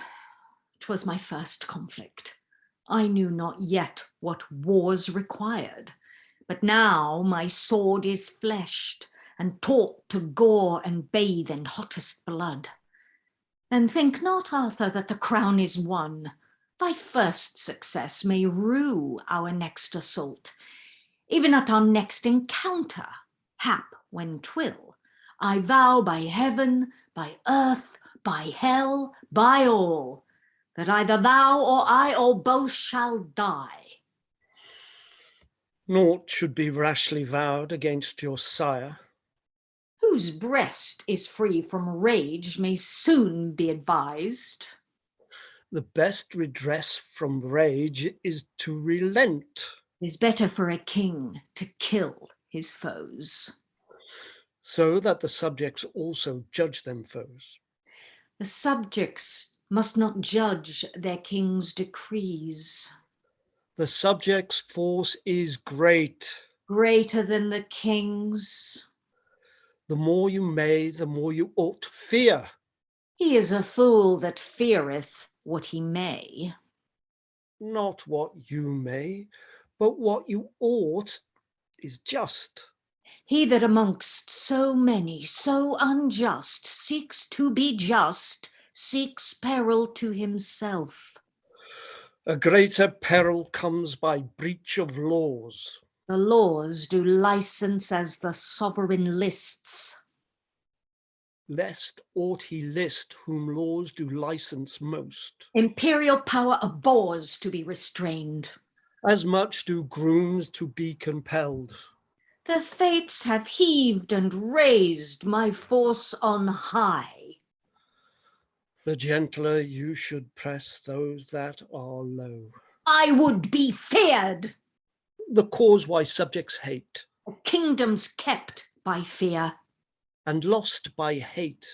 'twas my first conflict. I knew not yet what wars required, but now my sword is fleshed and taught to gore and bathe in hottest blood. Then think not, Arthur, that the crown is won. Thy first success may rue our next assault. Even at our next encounter, hap when 'twill, I vow by heaven, by earth, by hell, by all, that either thou or I or both shall die. Naught should be rashly vowed against your sire. Whose breast is free from rage may soon be advised. The best redress from rage is to relent. 'Tis better for a king to kill his foes. So that the subjects also judge them foes. The subjects must not judge their king's decrees. The subjects' force is great. Greater than the king's. The more you may, the more you ought to fear. He is a fool that feareth what he may. Not what you may, but what you ought is just. He that amongst so many, so unjust, seeks to be just, seeks peril to himself. A greater peril comes by breach of laws. The laws do license as the sovereign lists. Lest aught he list whom laws do license most. Imperial power abhors to be restrained. As much do grooms to be compelled. The fates have heaved and raised my force on high. The gentler you should press those that are low. I would be feared. The cause why subjects hate. A kingdom's kept by fear. And lost by hate.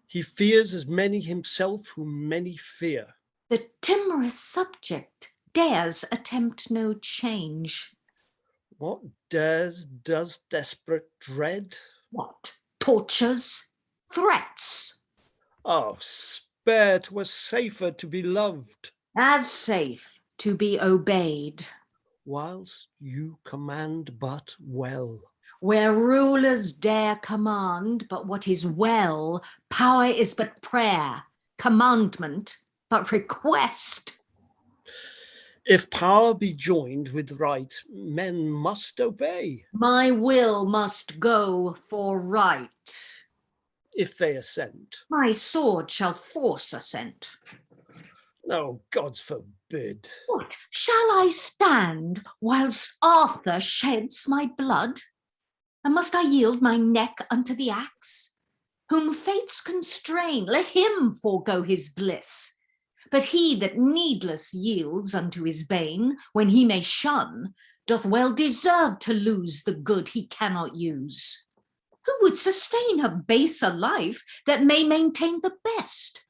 He fears as many himself whom many fear. The timorous subject dares attempt no change. What dares does desperate dread? What? Tortures? Threats? Oh, spare, 'twere safer to be loved, As safe to be obeyed. whilst you command but well. Where rulers dare command but what is well, power is but prayer, commandment but request. If power be joined with right, men must obey. My will must go for right. If they assent. My sword shall force assent. No, gods forbid. What, shall I stand whilst Arthur sheds my blood? And must I yield my neck unto the axe? Whom fates constrain, let him forego his bliss. But he that needless yields unto his bane, when he may shun, doth well deserve to lose the good he cannot use. Who would sustain a baser life that may maintain the best?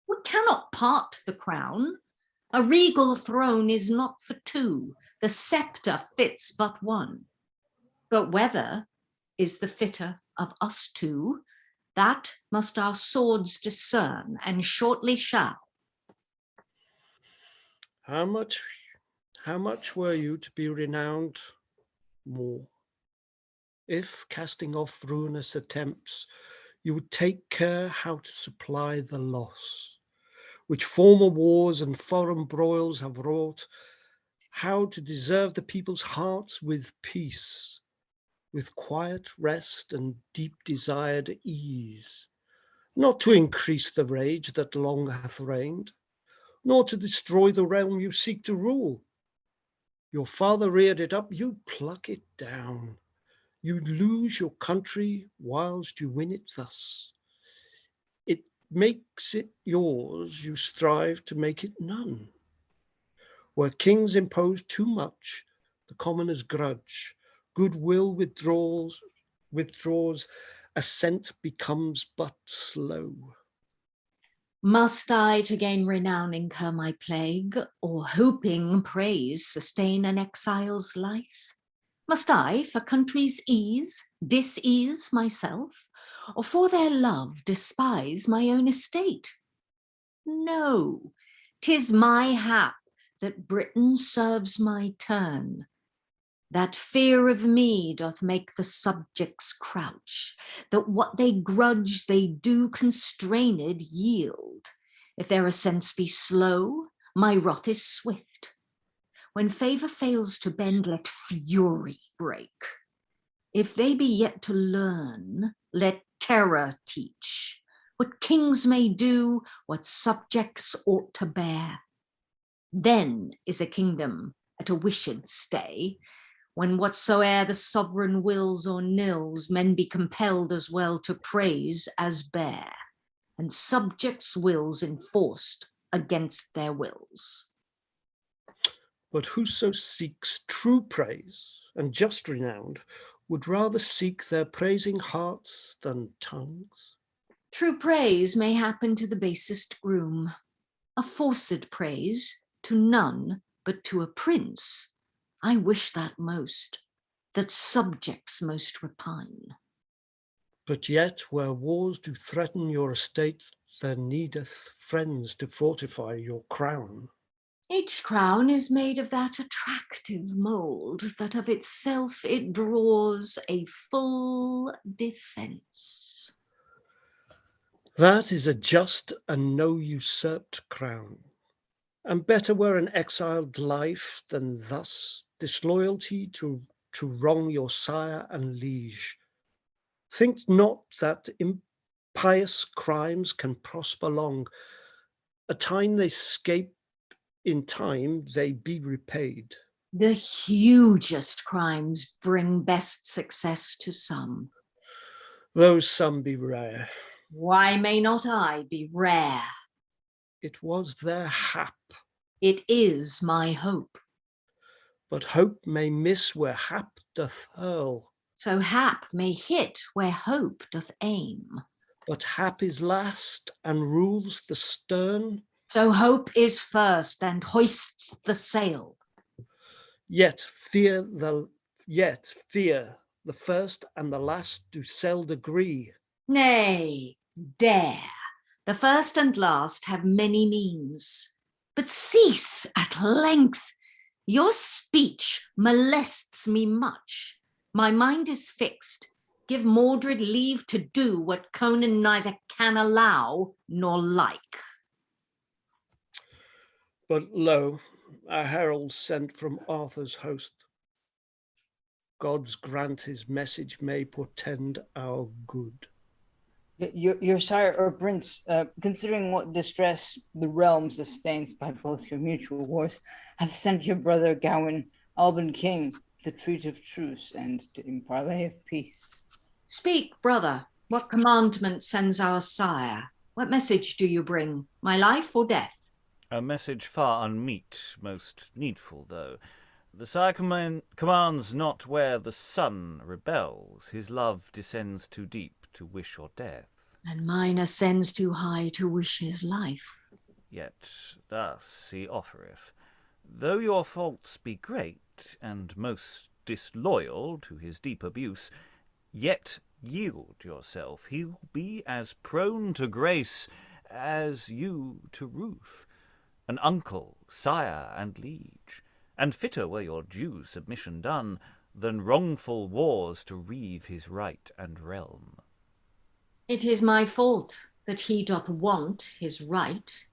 We cannot part the crown. A regal throne is not for two, the sceptre fits but one. But whether is the fitter of us two, that must our swords discern, and shortly shall. How much were you to be renowned? More. If, casting off ruinous attempts, you would take care how to supply the loss, which former wars and foreign broils have wrought, how to deserve the people's hearts with peace, with quiet rest and deep desired ease, not to increase the rage that long hath reigned, nor to destroy the realm you seek to rule. Your father reared it up, you pluck it down. You lose your country whilst you win it thus. It makes it yours, you strive to make it none. Where kings impose too much, the commoners grudge. Goodwill withdraws, assent becomes but slow. Must I to gain renown incur my plague, or hoping praise sustain an exile's life? Must I for country's ease dis-ease myself, or for their love despise my own estate? No, 'tis my hap that Britain serves my turn. That fear of me doth make the subjects crouch, that what they grudge they do constrained yield. If their assents be slow, my wrath is swift. When favour fails to bend, let fury break. If they be yet to learn, let terror teach. What kings may do, what subjects ought to bear. Then is a kingdom at a wished stay, when whatsoe'er the sovereign wills or nils, men be compelled as well to praise as bear, and subjects' wills enforced against their wills. But whoso seeks true praise and just renown would rather seek their praising hearts than tongues. True praise may happen to the basest groom, a forced praise to none but to a prince. I wish that most, that subjects most repine. But yet where wars do threaten your estate, there needeth friends to fortify your crown. Each crown is made of that attractive mould that of itself it draws a full defence. That is a just and no usurped crown. And better were an exiled life than thus disloyalty to wrong your sire and liege. Think not that impious crimes can prosper long. A time they scape, in time they be repaid. The hugest crimes bring best success to some. Though some be rare. Why may not I be rare? It was their hap. It is my hope. But hope may miss where hap doth hurl. So hap may hit where hope doth aim. But hap is last and rules the stern. So hope is first and hoists the sail. Yet fear Yet fear, the first and the last do seld agree. Nay, dare. The first and last have many means. But cease at length. Your speech molests me much. My mind is fixed. Give Mordred leave to do what Conan neither can allow nor like. But lo, a herald sent from Arthur's host. Gods grant his message may portend our good. Your sire or prince, considering what distress the realm sustains by both your mutual wars, hath sent your brother Gawin, Alban king, to treat of truce and to parley of peace. Speak, brother, what commandment sends our sire? What message do you bring, my life or death? A message far unmeet, most needful though. The sire commands not where the sun rebels, his love descends too deep to wish your death. And mine ascends too high to wish his life. Yet thus he offereth, though your faults be great, and most disloyal to his deep abuse, yet yield yourself, he'll be as prone to grace as you to ruth, an uncle, sire, and liege, and fitter were your due submission done, than wrongful wars to reave his right and realm. It is my fault that he doth want his right.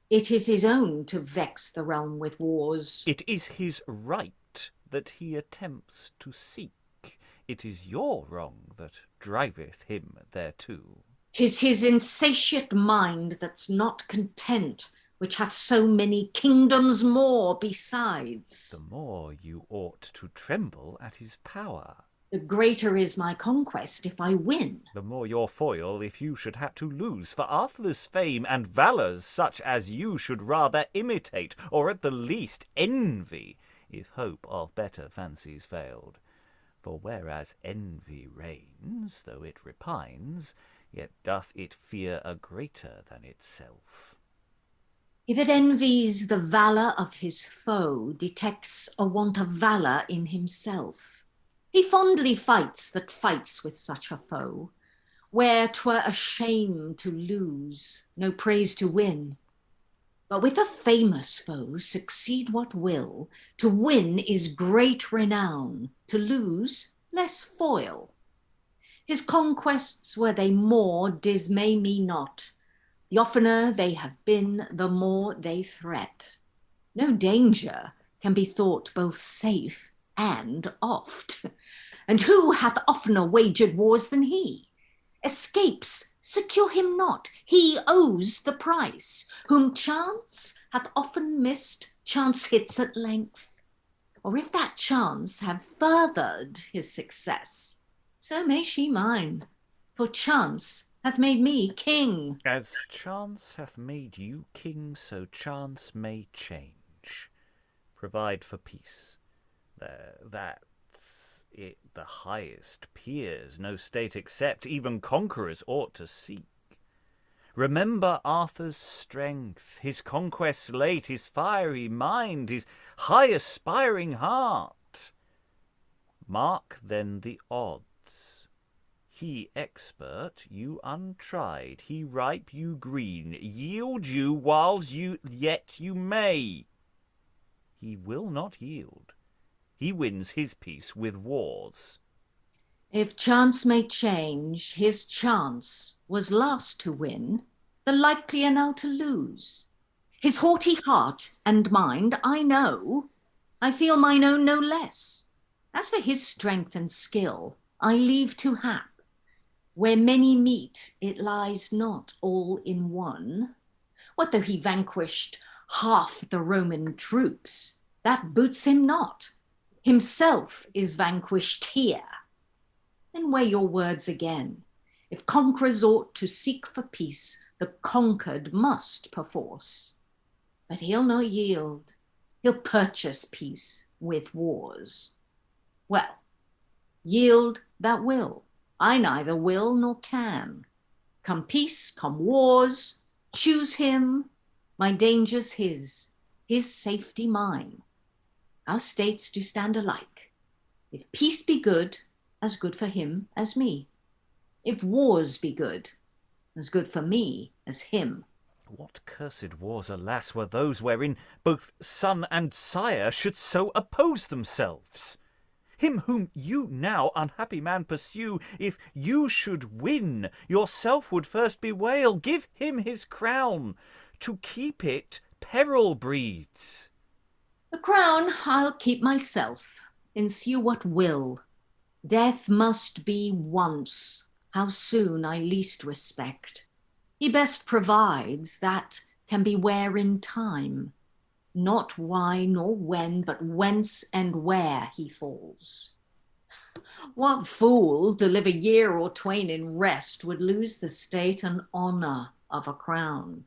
It is his own to vex the realm with wars. It is his right that he attempts to seek. It is your wrong that driveth him thereto. 'Tis his insatiate mind that's not content, which hath so many kingdoms more besides. The more you ought to tremble at his power. The greater is my conquest if I win. The more your foil if you should have to lose, for Arthur's fame and valours such as you should rather imitate, or at the least envy, if hope of better fancies failed. For whereas envy reigns, though it repines, yet doth it fear a greater than itself. He that envies the valour of his foe detects a want of valour in himself. He fondly fights that fights with such a foe, where 'twere a shame to lose, no praise to win. But with a famous foe succeed what will, to win is great renown, to lose less foil. His conquests, were they more, dismay me not. The oftener they have been, the more they threat. No danger can be thought both safe and oft. And who hath oftener wagered wars than he? Escapes secure him not, he owes the price. Whom chance hath often missed, chance hits at length. Or if that chance have furthered his success, so may she mine, for chance hath made me king. As chance hath made you king, so chance may change. Provide for peace. That's it, the highest peers, no state except, even conquerors ought to seek. Remember Arthur's strength, his conquests late, his fiery mind, his high-aspiring heart. Mark then the odds. He expert, you untried, he ripe, you green, yield you whiles yet you may. He will not yield. He wins his peace with wars. If chance may change, his chance was last to win, the likelier now to lose. His haughty heart and mind I know, I feel mine own no less. As for his strength and skill, I leave to hap. Where many meet, it lies not all in one. What though he vanquished half the Roman troops? That boots him not. Himself is vanquished here. And weigh your words again. If conquerors ought to seek for peace, the conquered must perforce. But he'll not yield. He'll purchase peace with wars. Well, yield that will. I neither will nor can. Come peace, come wars, choose him. My danger's his safety mine. Our states do stand alike. If peace be good, as good for him as me. If wars be good, as good for me as him. What cursed wars, alas, were those wherein both son and sire should so oppose themselves? Him whom you now, unhappy man, pursue, if you should win, yourself would first bewail. Give him his crown. To keep it, peril breeds. The crown I'll keep myself, ensue what will. Death must be once, how soon I least respect. He best provides that can be where in time, not why nor when, but whence and where he falls. What fool to live a year or twain in rest would lose the state and honour of a crown?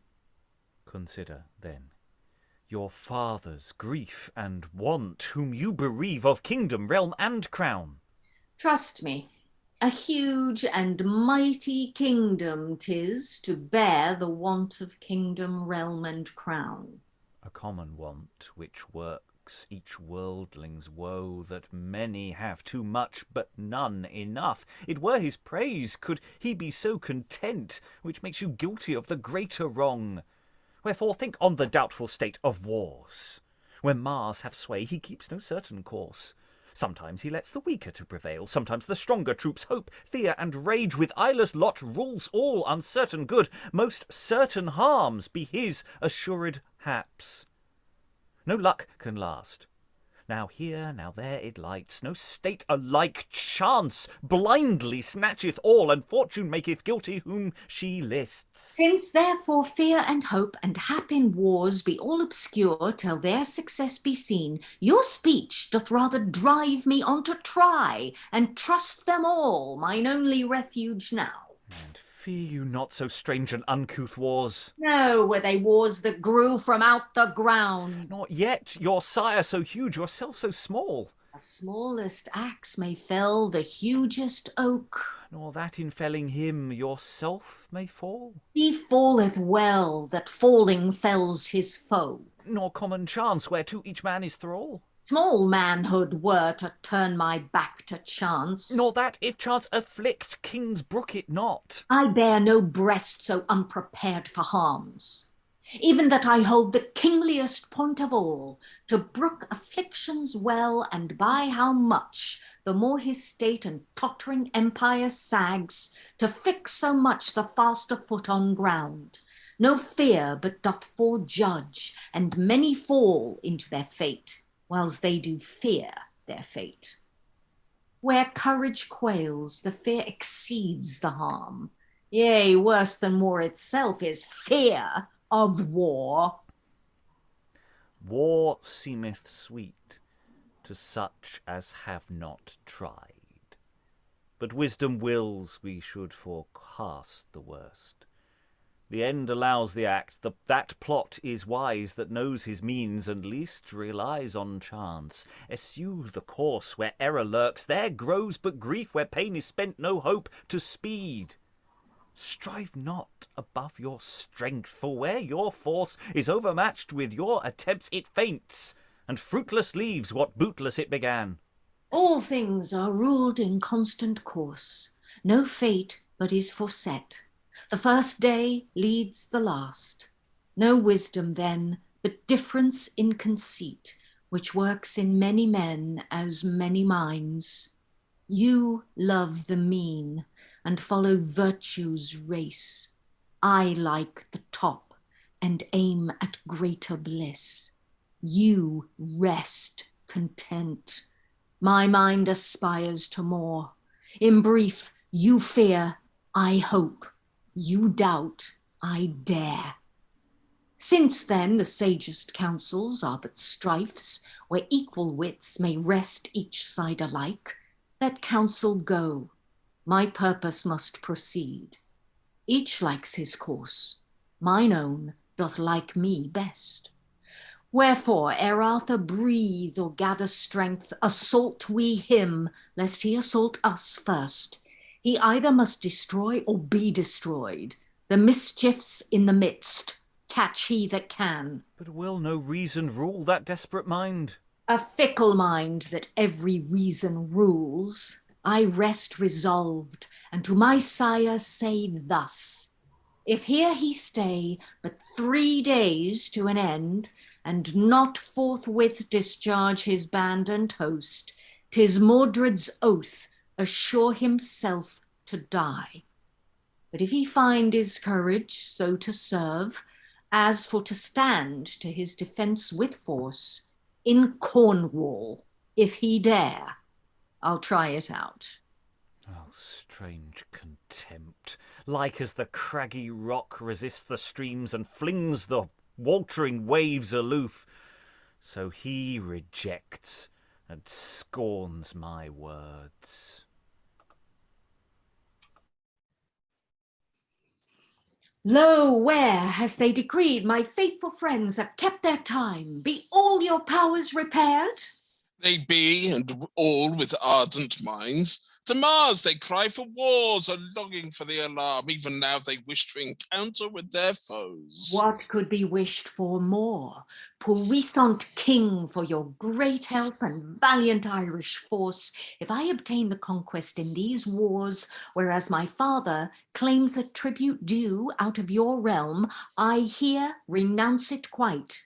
Consider, then, your father's grief and want, whom you bereave of kingdom, realm, and crown. Trust me, a huge and mighty kingdom 'tis to bear the want of kingdom, realm, and crown. A common want, which works each worldling's woe, that many have too much, but none enough. It were his praise, could he be so content, which makes you guilty of the greater wrong. Wherefore think on the doubtful state of wars. When Mars have sway, he keeps no certain course. Sometimes he lets the weaker to prevail, sometimes the stronger troops hope, fear, and rage. With eyeless lot rules all uncertain good, most certain harms be his assured haps. No luck can last. Now here, now there it lights, no state alike. Chance blindly snatcheth all, and fortune maketh guilty whom she lists. Since therefore fear and hope and hap in wars be all obscure till their success be seen, your speech doth rather drive me on to try and trust them all, mine only refuge now. And fear you not so strange and uncouth wars? No, were they wars that grew from out the ground. Not yet, your sire so huge, yourself so small. The smallest axe may fell the hugest oak. Nor that in felling him yourself may fall. He falleth well that falling fells his foe. Nor common chance whereto each man is thrall. Small manhood were to turn my back to chance. Nor that if chance afflict, kings brook it not. I bear no breast so unprepared for harms. Even that I hold the kingliest point of all, to brook afflictions well, and by how much, the more his state and tottering empire sags, to fix so much the faster foot on ground. No fear but doth forejudge, and many fall into their fate, whiles they do fear their fate. Where courage quails, the fear exceeds the harm. Yea, worse than war itself is fear of war. War seemeth sweet to such as have not tried, but wisdom wills we should forecast the worst. The end allows the act, that plot is wise that knows his means and least relies on chance. Eschew the course where error lurks, there grows but grief, where pain is spent, no hope to speed. Strive not above your strength, for where your force is overmatched with your attempts, it faints, and fruitless leaves what bootless it began. All things are ruled in constant course, no fate but is foreset. The first day leads the last. No wisdom then, but difference in conceit, which works in many men as many minds. You love the mean, and follow virtue's race. I like the top, and aim at greater bliss. You rest content. My mind aspires to more. In brief, you fear, I hope. You doubt, I dare. Since then the sagest counsels are but strifes, where equal wits may rest each side alike, let counsel go. My purpose must proceed. Each likes his course. Mine own doth like me best. Wherefore, ere Arthur breathe or gather strength, assault we him, lest he assault us first. He either must destroy or be destroyed. The mischief's in the midst. Catch he that can. But will no reason rule that desperate mind? A fickle mind that every reason rules, I rest resolved, and to my sire say thus: if here he stay but 3 days to an end, and not forthwith discharge his band and host, 'tis Mordred's oath assure himself to die. But if he find his courage so to serve, as for to stand to his defence with force, in Cornwall, if he dare, I'll try it out. Oh, strange contempt. Like as the craggy rock resists the streams and flings the weltering waves aloof, so he rejects and scorns my words. Lo, where, as they decreed, my faithful friends have kept their time, be all your powers repaired? They be, and all with ardent minds. To Mars they cry for wars, are longing for the alarm. Even now they wish to encounter with their foes. What could be wished for more? Puissant king, for your great help and valiant Irish force, if I obtain the conquest in these wars, whereas my father claims a tribute due out of your realm, I here renounce it quite.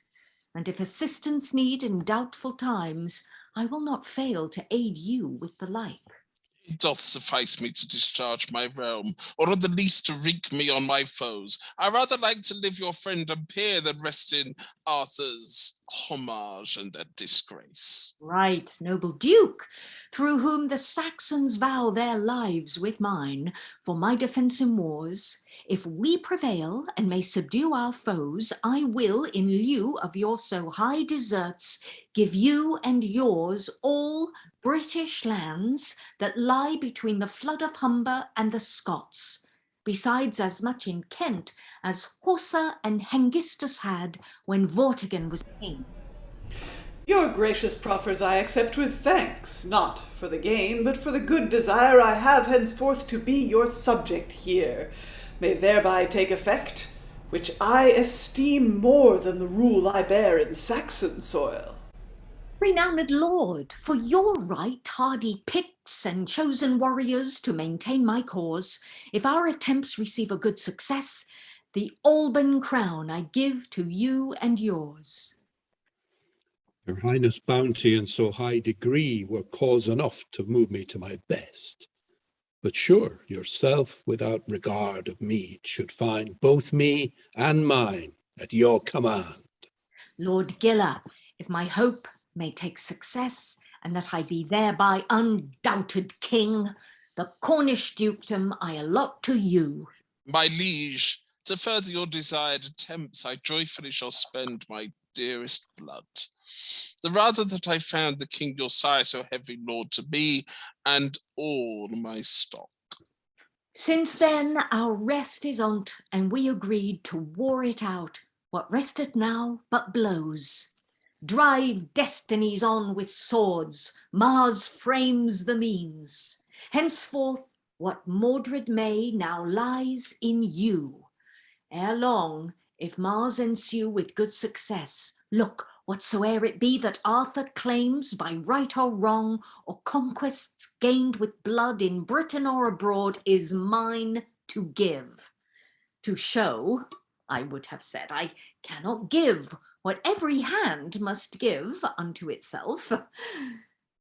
And if assistance need in doubtful times, I will not fail to aid you with the like. It doth suffice me to discharge my realm, or at the least to wreak me on my foes. I rather like to live your friend and peer than rest in Arthur's homage and a disgrace. Right, noble Duke, through whom the Saxons vow their lives with mine, for my defence in wars. If we prevail and may subdue our foes, I will, in lieu of your so high deserts, give you and yours all British lands that lie between the flood of Humber and the Scots, besides as much in Kent as Horsa and Hengistus had when Vortigern was king. Your gracious proffers I accept with thanks, not for the gain, but for the good desire I have henceforth to be your subject here, may thereby take effect, which I esteem more than the rule I bear in Saxon soil. Renowned lord, for your right, hardy Picts and chosen warriors to maintain my cause, if our attempts receive a good success, the Alban crown I give to you and yours. Your Highness' bounty and so high degree were cause enough to move me to my best. But sure, yourself, without regard of meed, should find both me and mine at your command. Lord Gilla, if my hope may take success, and that I be thereby undoubted king, the Cornish dukedom I allot to you. My liege, to further your desired attempts, I joyfully shall spend my dearest blood. The rather that I found the king your sire so heavy lord to me, and all my stock. Since then our rest is on't, and we agreed to war it out, what resteth now but blows. Drive destinies on with swords, Mars frames the means. Henceforth, what Mordred may now lies in you. Ere long, if Mars ensue with good success, look, whatsoe'er it be that Arthur claims by right or wrong, or conquests gained with blood in Britain or abroad, is mine to give. To show, I would have said, I cannot give what every hand must give unto itself,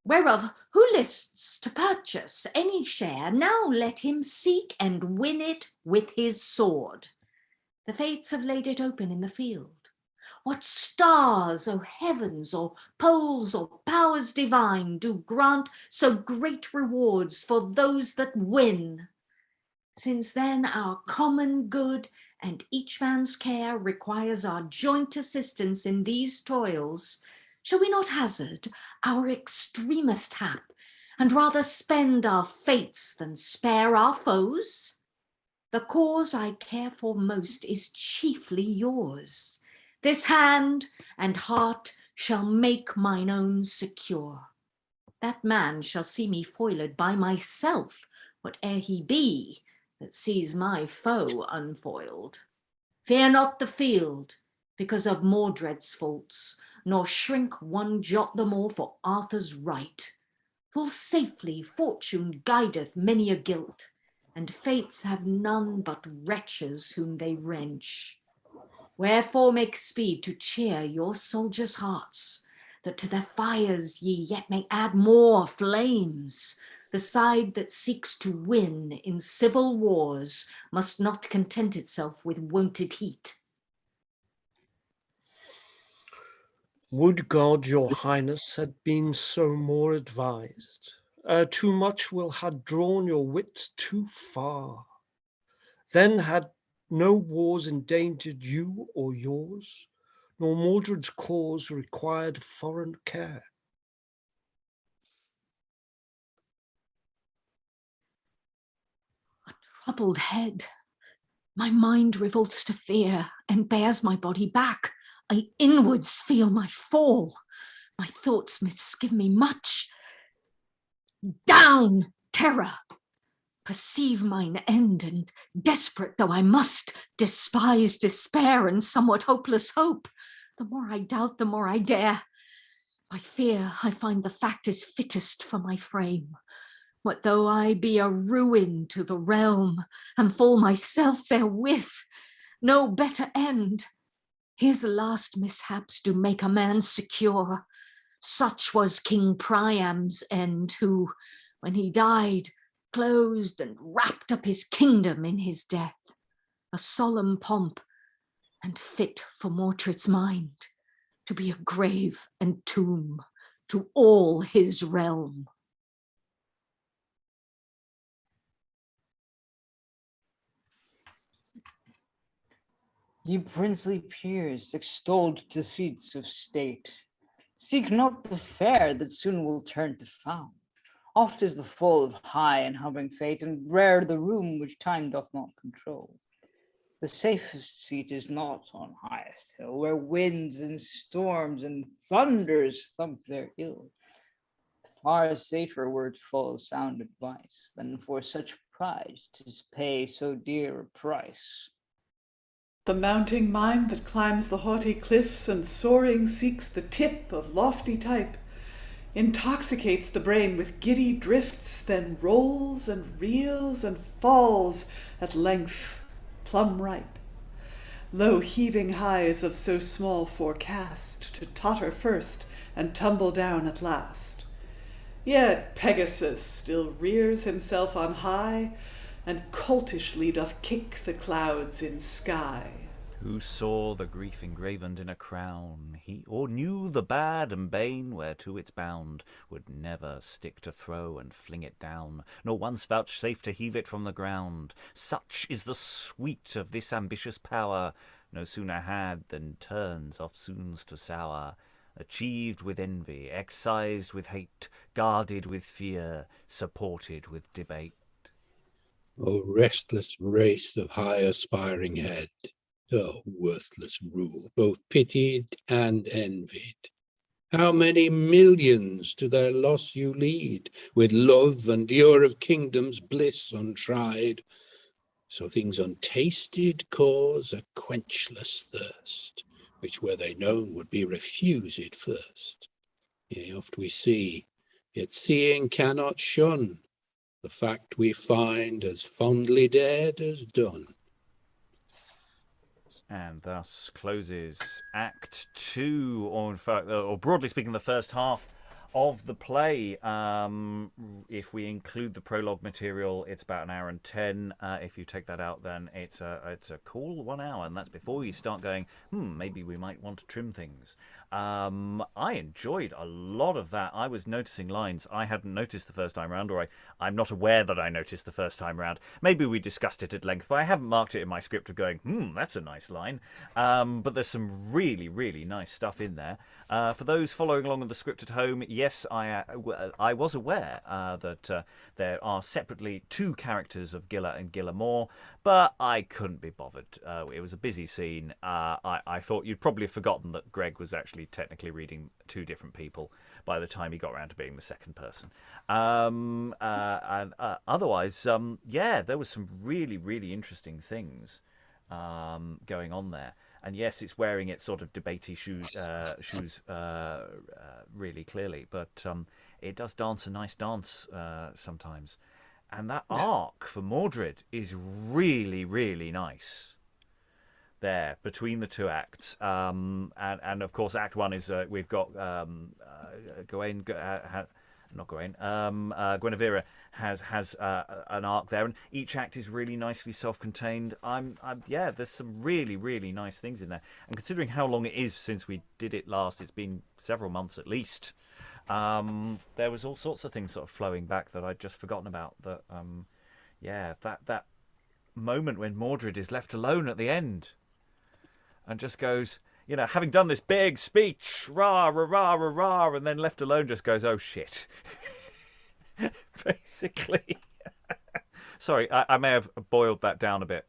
whereof who lists to purchase any share, now let him seek and win it with his sword. The fates have laid it open in the field. What stars, O heavens, or poles, or powers divine, do grant so great rewards for those that win? Since then our common good and each man's care requires our joint assistance in these toils, shall we not hazard our extremest hap, and rather spend our fates than spare our foes? The cause I care for most is chiefly yours. This hand and heart shall make mine own secure. That man shall see me foiled by myself, whate'er he be, that sees my foe unfoiled. Fear not the field, because of Mordred's faults, nor shrink one jot the more for Arthur's right. Full safely fortune guideth many a guilt, and fates have none but wretches whom they wrench. Wherefore make speed to cheer your soldiers' hearts, that to their fires ye yet may add more flames. The side that seeks to win in civil wars must not content itself with wonted heat. Would God your highness had been so more advised. Too much will had drawn your wits too far. Then had no wars endangered you or yours, nor Mordred's cause required foreign care. A troubled head, my mind revolts to fear and bears my body back. I inwards feel my fall. My thoughts misgive me much. Down, terror! Perceive mine end, and desperate though I must, despise despair and somewhat hopeless hope. The more I doubt, the more I dare. By fear I find the fact is fittest for my frame. What though I be a ruin to the realm, and fall myself therewith, no better end. His last mishaps do make a man secure. Such was King Priam's end, who, when he died, closed and wrapped up his kingdom in his death, a solemn pomp, and fit for Mordred's mind, to be a grave and tomb to all his realm. Ye princely peers, extolled to seats of state, seek not the fair that soon will turn to foul. Oft is the fall of high and hovering fate, and rare the room which time doth not control. The safest seat is not on highest hill, where winds and storms and thunders thump their ill. Far safer were to follow sound advice, than for such prize to pay so dear a price. The mounting mind that climbs the haughty cliffs and soaring seeks the tip of lofty type, intoxicates the brain with giddy drifts, then rolls and reels and falls at length plumb ripe. Low heaving highs of so small forecast, to totter first and tumble down at last. Yet Pegasus still rears himself on high, and coltishly doth kick the clouds in sky. Who saw the grief engravened in a crown, he or knew the bad and bane whereto it's bound, would never stick to throw and fling it down, nor once vouchsafe to heave it from the ground. Such is the sweet of this ambitious power, no sooner had than turns eftsoons to sour. Achieved with envy, excised with hate, guarded with fear, supported with debate. O restless race of high aspiring head, O worthless rule, both pitied and envied! How many millions to their loss you lead, with love and lure of kingdoms, bliss untried. So things untasted cause a quenchless thirst, which were they known would be refused first. Yea, oft we see, yet seeing cannot shun, the fact we find as fondly dead as done. And thus closes Act 2, or in fact, or broadly speaking, the first half of the play. If we include the prologue material, it's about an hour and 10. If you take that out, then it's a cool 1 hour, and that's before you start going, maybe we might want to trim things. I enjoyed a lot of that. I was noticing lines I hadn't noticed the first time round, or I'm not aware that I noticed the first time round. Maybe we discussed it at length, but I haven't marked it in my script of going, that's a nice line. But there's some really, really nice stuff in there. For those following along with the script at home, yes, I was aware that there are separately two characters of Gilla and Gilla Moore, but I couldn't be bothered. It was a busy scene. I thought you'd probably have forgotten that Greg was actually technically reading two different people by the time he got around to being the second person. And otherwise, there was some really, really interesting things going on there. yes, it's wearing its sort of debatey shoes really clearly, but it does dance a nice dance sometimes. And that arc for Mordred is really, really nice there between the two acts. And of course, Act 1 is we've got Gawin, not Gawin, Guenevera has an arc there, and each act is really nicely self-contained. There's some really, really nice things in there. And considering how long it is since we did it last, it's been several months at least. There was all sorts of things sort of flowing back that I'd just forgotten about. That moment when Mordred is left alone at the end and just goes, having done this big speech, rah, rah, rah, rah, rah, and then left alone, just goes, oh shit. Basically. Sorry, I may have boiled that down a bit.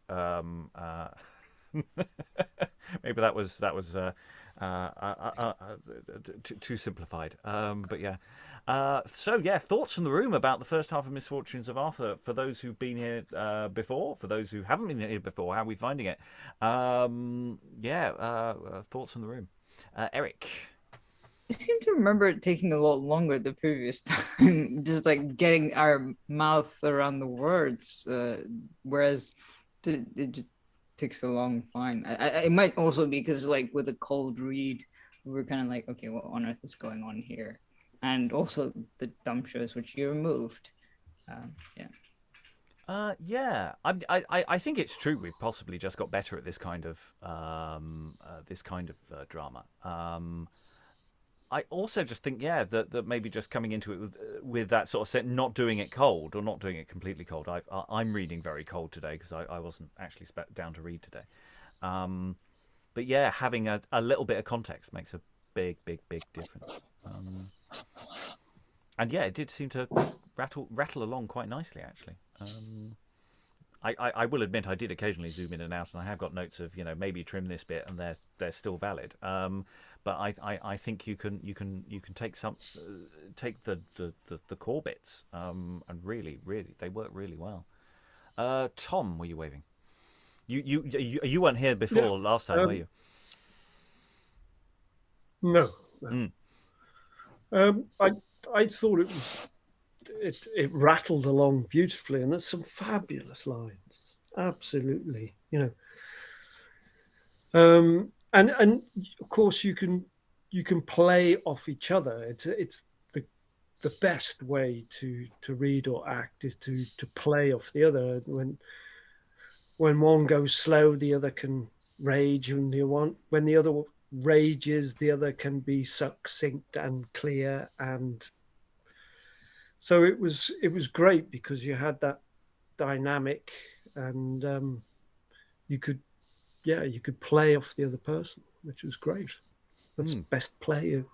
Maybe that was too simplified. But yeah. Thoughts from the room about the first half of Misfortunes of Arthur for those who've been here before, for those who haven't been here before. How are we finding it? Thoughts from the room. Eric. I seem to remember it taking a lot longer the previous time, just like getting our mouth around the words, whereas it just took so long. Fine. It might also be because, like, with a cold read, we were kind of like, okay, what on earth is going on here? And also the dumb shows which you removed. I think it's true. We've possibly just got better at this kind of drama. I also just think, that maybe just coming into it with that sort of set, not doing it cold or not doing it completely cold. I'm reading very cold today because I wasn't actually down to read today. But yeah, having a little bit of context makes a big difference. And yeah, it did seem to rattle along quite nicely, actually. I will admit I did occasionally zoom in and out, and I have got notes of maybe trim this bit, and they're still valid. But I think you can take the core bits and really they work really well. Tom, were you waving? You weren't here before last time, were you? No. I thought it rattled along beautifully, and there's some fabulous lines. Absolutely, and of course you can play off each other. It's the best way to read or act is to play off the other. When one goes slow, the other can rage, and when the other rages, the other can be succinct and clear. And so it was great because you had that dynamic, and you could play off the other person, which was great. That's best play.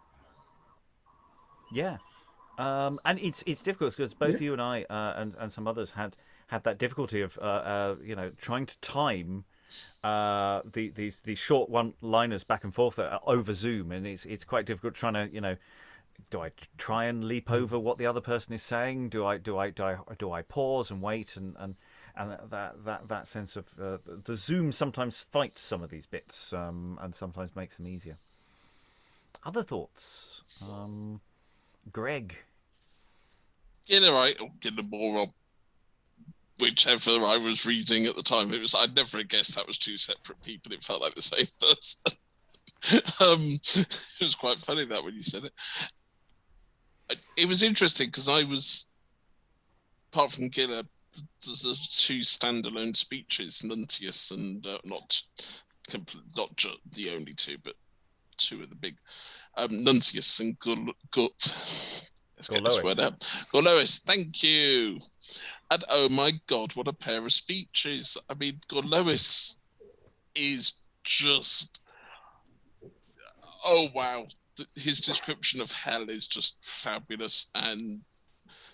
Yeah. And it's difficult because both you and I and some others had that difficulty of trying to time these short one-liners back and forth over Zoom, and it's quite difficult trying to do I try and leap over what the other person is saying? Do I pause and wait and that sense of the Zoom sometimes fights some of these bits and sometimes makes them easier. Other thoughts, Greg. Gilla, or Guenevera, whichever I was reading at the time, I'd never guessed that was two separate people. It felt like the same person. It was quite funny that when you said it. It was interesting because I was, apart from Gilla, there's two standalone speeches, Nuntius and not the only two, but two of the big, Nuntius and let's get this word out. Gorlois, thank you. And oh my God, what a pair of speeches. I mean, Gorlois is just, oh wow. His description of hell is just fabulous and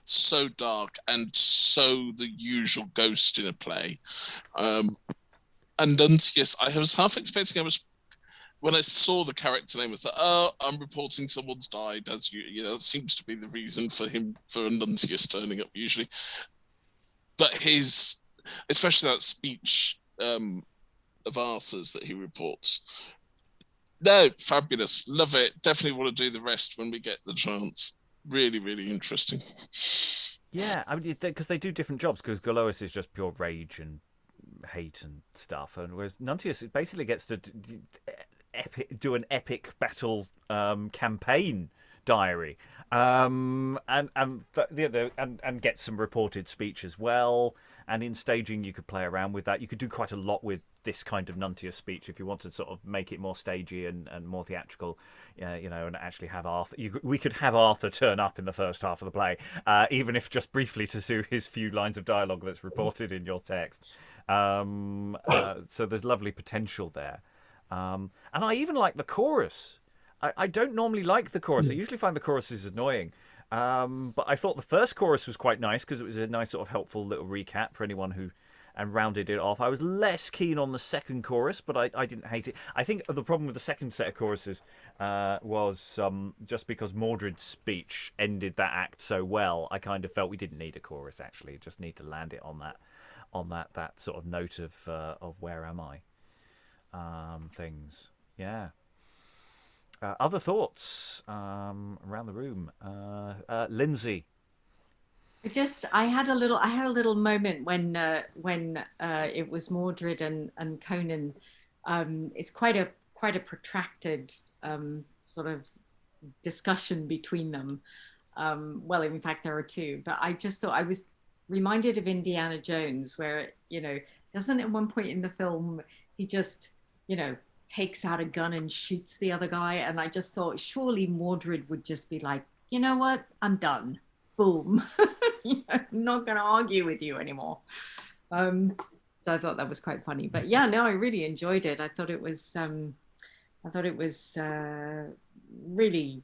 so dark and so the usual ghost in a play. And Nuntius, I was half expecting, when I saw the character name, I was like, oh, I'm reporting someone's died, as it seems to be the reason for Nuntius turning up usually. But especially that speech of Arthur's that he reports. No, fabulous. Love it. Definitely want to do the rest when we get the chance. Really, really interesting. Yeah, I mean, because they do different jobs, because Gorlois is just pure rage and hate and stuff, and whereas Nuntius basically gets to do an epic battle campaign diary, and get some reported speech as well. And in staging, you could play around with that. You could do quite a lot with this kind of Nuntius speech if you wanted to sort of make it more stagey and more theatrical, and actually have Arthur. We could have Arthur turn up in the first half of the play, even if just briefly to do his few lines of dialogue that's reported in your text. So there's lovely potential there. And I even like the chorus. I don't normally like the chorus. I usually find the choruses annoying. But I thought the first chorus was quite nice because it was a nice sort of helpful little recap for anyone who and rounded it off. I was less keen on the second chorus, but I didn't hate it. I think the problem with the second set of choruses was just because Mordred's speech ended that act so well. I kind of felt we didn't need a chorus, actually. Just need to land it on that sort of note of where am I things. Yeah. Other thoughts around the room? Lynsey. I had a little moment when it was Mordred and Conan. It's quite a protracted sort of discussion between them. Well, in fact, there are two. But I just thought I was reminded of Indiana Jones, where doesn't at one point in the film he just takes out a gun and shoots the other guy, and I just thought surely Mordred would just be like, you know what, I'm done, boom. I'm not going to argue with you anymore. So I thought that was quite funny. But yeah, no, I really enjoyed it. I thought it was really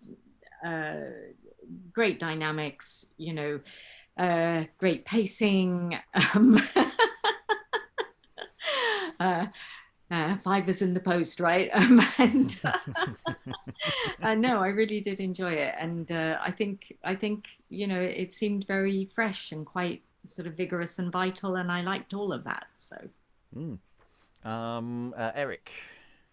great dynamics, great pacing. Five is in the post, right? And no, I really did enjoy it, and I think it seemed very fresh and quite sort of vigorous and vital, and I liked all of that. So, Eric.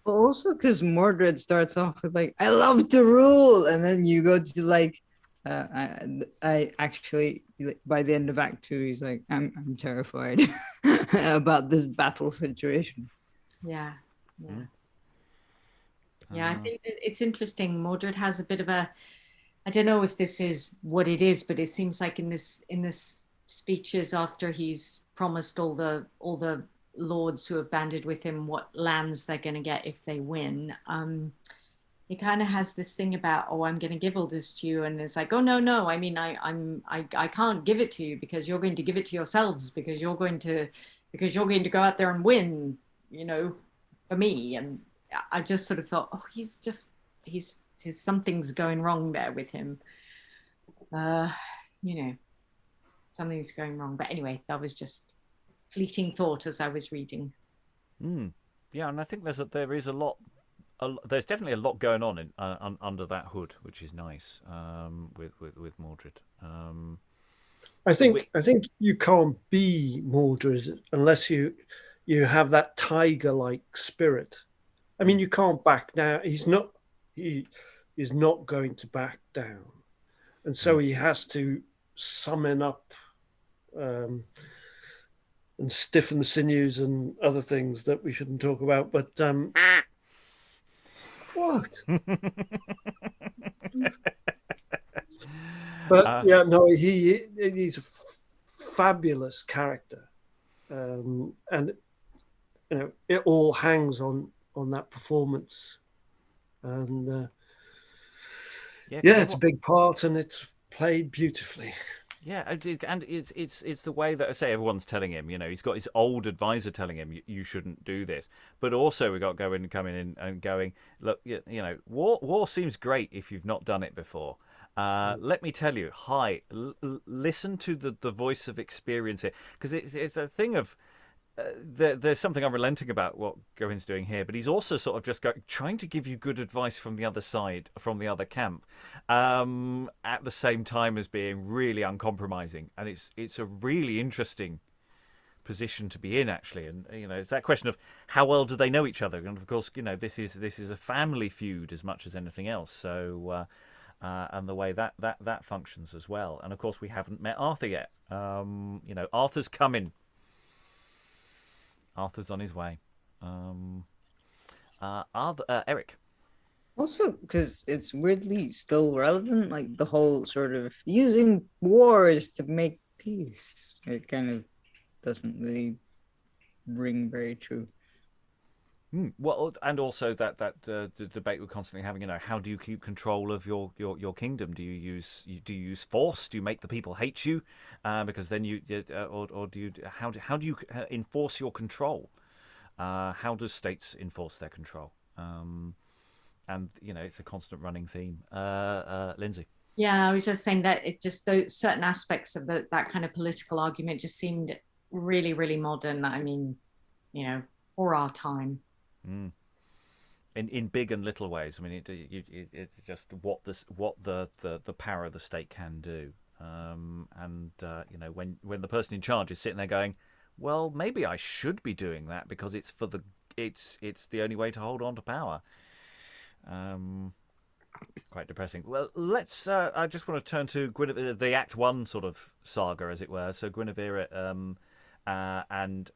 Well, also because Mordred starts off with like, "I love to rule," and then you go to like, I actually by the end of Act 2, he's like, "I'm terrified about this battle situation." Yeah. I think it's interesting. Mordred has a bit of a, I don't know if this is what it is, but it seems like in this speeches after he's promised all the lords who have banded with him what lands they're going to get if they win. He kind of has this thing about, oh, I'm going to give all this to you, and it's like, oh no, I mean, I can't give it to you because you're going to give it to yourselves because you're going to go out there and win. For me. And I just sort of thought, oh, he's something's going wrong there with him. Something's going wrong. But anyway, that was just fleeting thought as I was reading. Yeah, and I think there's definitely a lot going on under that hood, which is nice with Mordred. I think you can't be Mordred unless you have that tiger-like spirit. I mean, you can't back down. He is not going to back down, and so he has to summon up and stiffen the sinews and other things that we shouldn't talk about. But what? But yeah, no, he's a fabulous character, and it all hangs on that performance, and it's a big part, and it's played beautifally. Yeah, and it's the way that I say everyone's telling him. He's got his old advisor telling him you shouldn't do this, but also we got Gawin coming in and going, look, war seems great if you've not done it before. Let me tell you, listen to the voice of experience here, because it's a thing of. There's something unrelenting about what Gawin's doing here, but he's also sort of just trying to give you good advice from the other side, from the other camp, at the same time as being really uncompromising. And it's a really interesting position to be in, actually. And it's that question of how well do they know each other, and of course this is a family feud as much as anything else. So and the way that functions as well. And of course we haven't met Arthur yet. Arthur's coming. Arthur's on his way. Eric. Also, because it's weirdly still relevant, like the whole sort of using wars to make peace. It kind of doesn't really ring very true. Well, and also that the debate we're constantly having. How do you keep control of your kingdom? Do you use force? Do you make the people hate you? Because then or do you how do you enforce your control? How does states enforce their control? And it's a constant running theme. Lynsey. Yeah, I was just saying that it just those certain aspects of that kind of political argument just seemed really, really modern. I mean, for our time. In big and little ways. I mean, it's just what the power of the state can do. When the person in charge is sitting there going, well, maybe I should be doing that because it's the only way to hold on to power. Quite depressing. Well, let's. I just want to turn to Guinevere, the Act 1 sort of saga, as it were. So Guinevere, and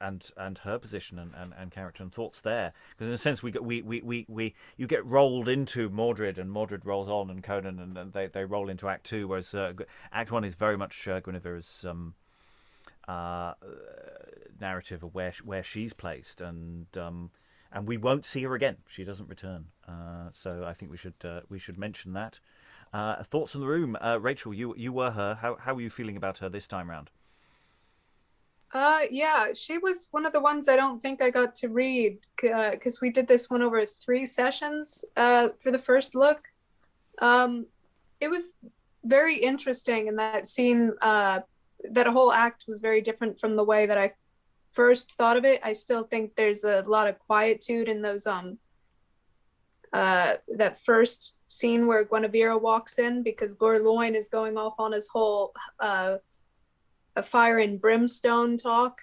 her position and character and thoughts there, because in a sense you get rolled into Mordred, and Mordred rolls on, and Conan, and they roll into Act 2, whereas Act 1 is very much Guinevere's narrative of where she's placed, and we won't see her again. She doesn't return. So I think we should mention that. Thoughts in the room, Rachael. You were her. How are you feeling about her this time round? Yeah, she was one of the ones I don't think I got to read because we did this one over 3 sessions for the first look. It was very interesting, and that scene, that whole act was very different from the way that I first thought of it. I still think there's a lot of quietude in those that first scene where Guenevera walks in, because Gorlois is going off on his whole a fire and brimstone talk,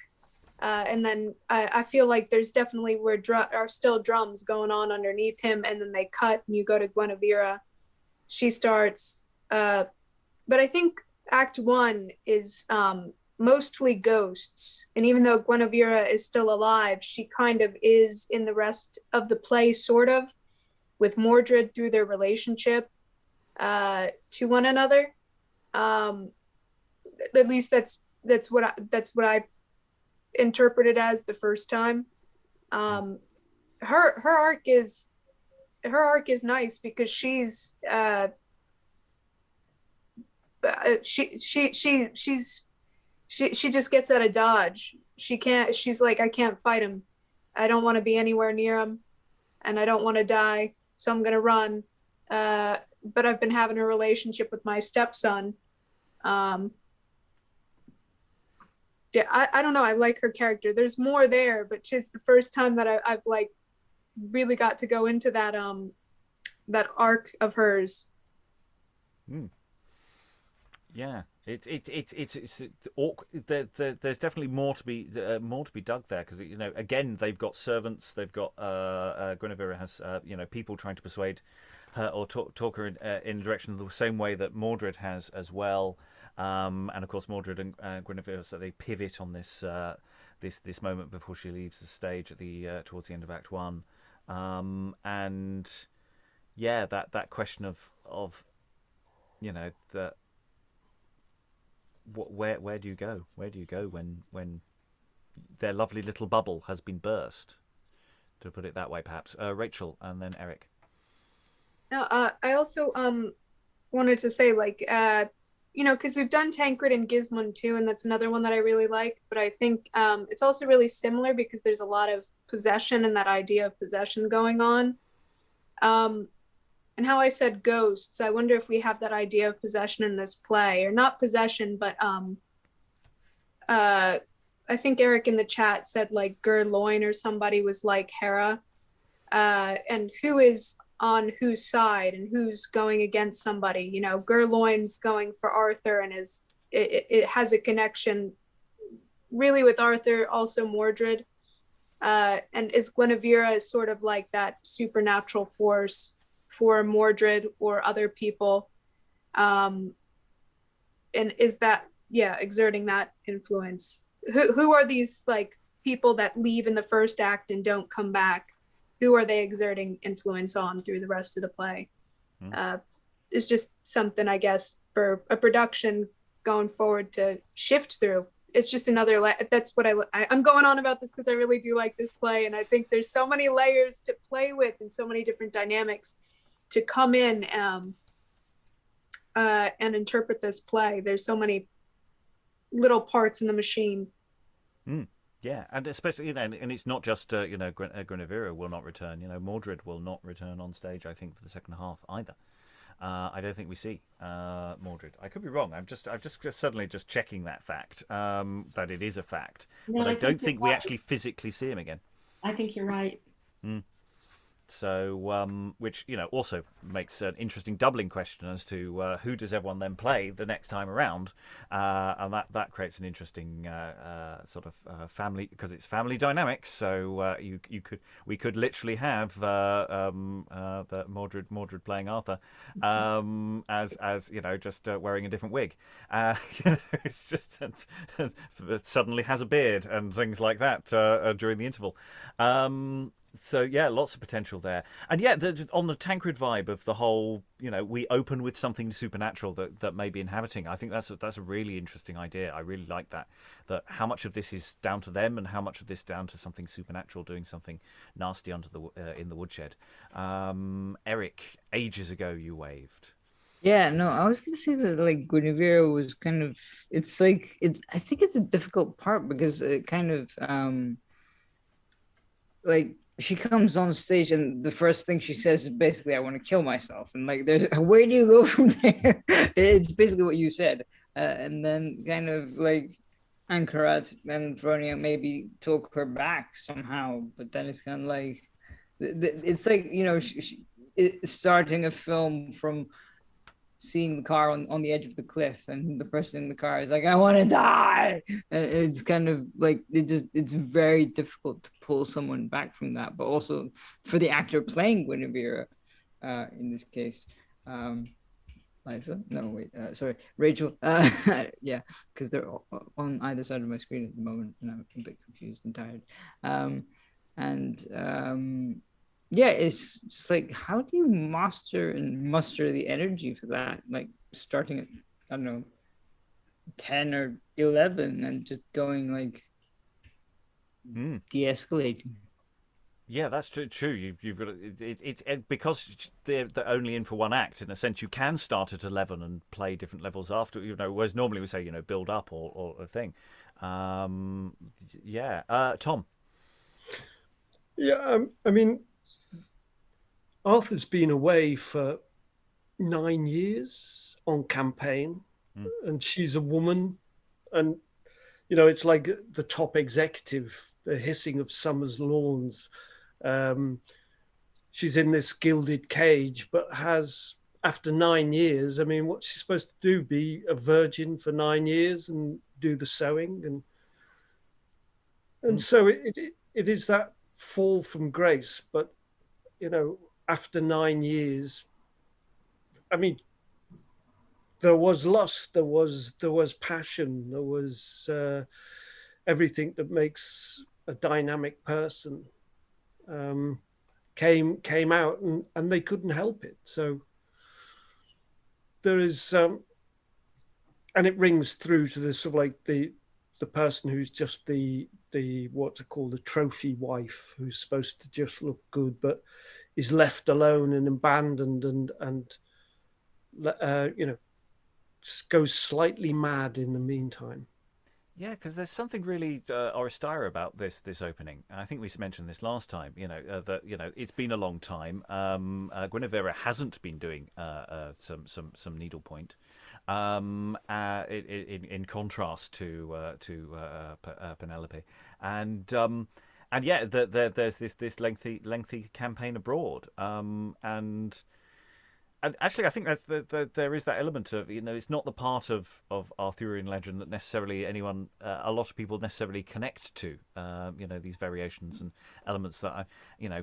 and then I feel like there's definitely are still drums going on underneath him, and then they cut and you go to Guenevera. She starts, but I think Act 1 is mostly ghosts, and even though Guenevera is still alive, she kind of is in the rest of the play, sort of, with Mordred through their relationship to one another. At least that's what I interpreted as the first time. Her arc is nice because she's she just gets out of dodge. She's like, I can't fight him. I don't want to be anywhere near him, and I don't want to die, so I'm gonna run. But I've been having a relationship with my stepson. Yeah, I don't know. I like her character. There's more there, but it's the first time that I've like really got to go into that that arc of hers. Yeah, it's awkward. There's definitely more to be dug there, because again, they've got servants. They've got Guinevere has people trying to persuade her or talk her in a direction the same way that Mordred has as well. And of course, Mordred and Guinevere, so they pivot on this this moment before she leaves the stage at the towards the end of Act 1, and yeah, that question of the where do you go? Where do you go when their lovely little bubble has been burst, to put it that way, perhaps. Rachael, and then Eric. I also wanted to say, like, because we've done Tancred and Gismund too, and that's another one that I really like. But I think it's also really similar because there's a lot of possession and that idea of possession going on. And how I said ghosts, I wonder if we have that idea of possession in this play, or not possession, but I think Eric in the chat said like Gorlois or somebody was like Hera, and who is on whose side and who's going against somebody. Gorlois going for Arthur, and it has a connection really with Arthur, also Mordred. And is Guenevera sort of like that supernatural force for Mordred or other people? And is that, exerting that influence? Who are these like people that leave in the first act and don't come back? Who are they exerting influence on through the rest of the play? It's just something, I guess, for a production going forward to shift through. It's just another that's what I'm going on about this because I really do like this play, and I think there's so many layers to play with and so many different dynamics to come in and interpret this play. There's so many little parts in the machine. Yeah, and especially, and it's not just, Guenevera will not return. Mordred will not return on stage, I think, for the second half either. I don't think we see Mordred. I could be wrong. I'm just suddenly just checking that fact, that it is a fact. No, but I don't think we right. actually physically see him again. I think you're right. So, which, also makes an interesting doubling question as to who does everyone then play the next time around, and that creates an interesting sort of family, because it's family dynamics. So we could literally have the Mordred playing Arthur, as just wearing a different wig. It's just suddenly has a beard and things like that during the interval. So yeah, lots of potential there, and on the Tancred vibe of the whole, we open with something supernatural that may be inhabiting. I think that's a really interesting idea. I really like that. That how much of this is down to them, and how much of this down to something supernatural doing something nasty under in the woodshed. Eric, ages ago you waved. Yeah, no, I was gonna say that like Guinevere was kind of. I think it's a difficult part because it kind of like. She comes on stage and the first thing she says is basically, I want to kill myself. And like, where do you go from there? It's basically what you said. And then kind of like Angharat and Fronia maybe took her back somehow. But then it's kind of like, it's like, it's starting a film from seeing the car on the edge of the cliff, and the person in the car is like, I want to die. And it's kind of like it's very difficult to pull someone back from that, but also for the actor playing Guinevere, in this case, Liza, Rachael, yeah, because they're on either side of my screen at the moment and I'm a bit confused and tired. Yeah, it's just like, how do you muster the energy for that? Like starting at, I don't know, 10 or 11 and just going like de-escalating. Yeah, that's true. You've got it's because they're only in for one act. In a sense, you can start at 11 and play different levels after. Whereas normally we say build up or a thing. Tom. Yeah, I mean, Arthur's been away for 9 years on campaign, and she's a woman, and it's like the top executive, the hissing of summer's lawns. She's in this gilded cage, but has, after 9 years, I mean, what's she supposed to do? Be a virgin for 9 years and do the sewing, and so it is that fall from grace. But after 9 years, I mean, there was lust, there was passion, there was everything that makes a dynamic person came out, and they couldn't help it. So there is, and it rings through to the sort of like the person who's just the what's it called, the trophy wife, who's supposed to just look good, but is left alone and abandoned and goes slightly mad in the meantime. Yeah, because there's something really Oristira about this opening. I think we mentioned this last time. That it's been a long time. Guenevera hasn't been doing some needlepoint. In contrast to Penelope, and there's this lengthy campaign abroad, and and actually, I think there is that element of, it's not the part of Arthurian legend that necessarily a lot of people necessarily connect to. These variations and elements that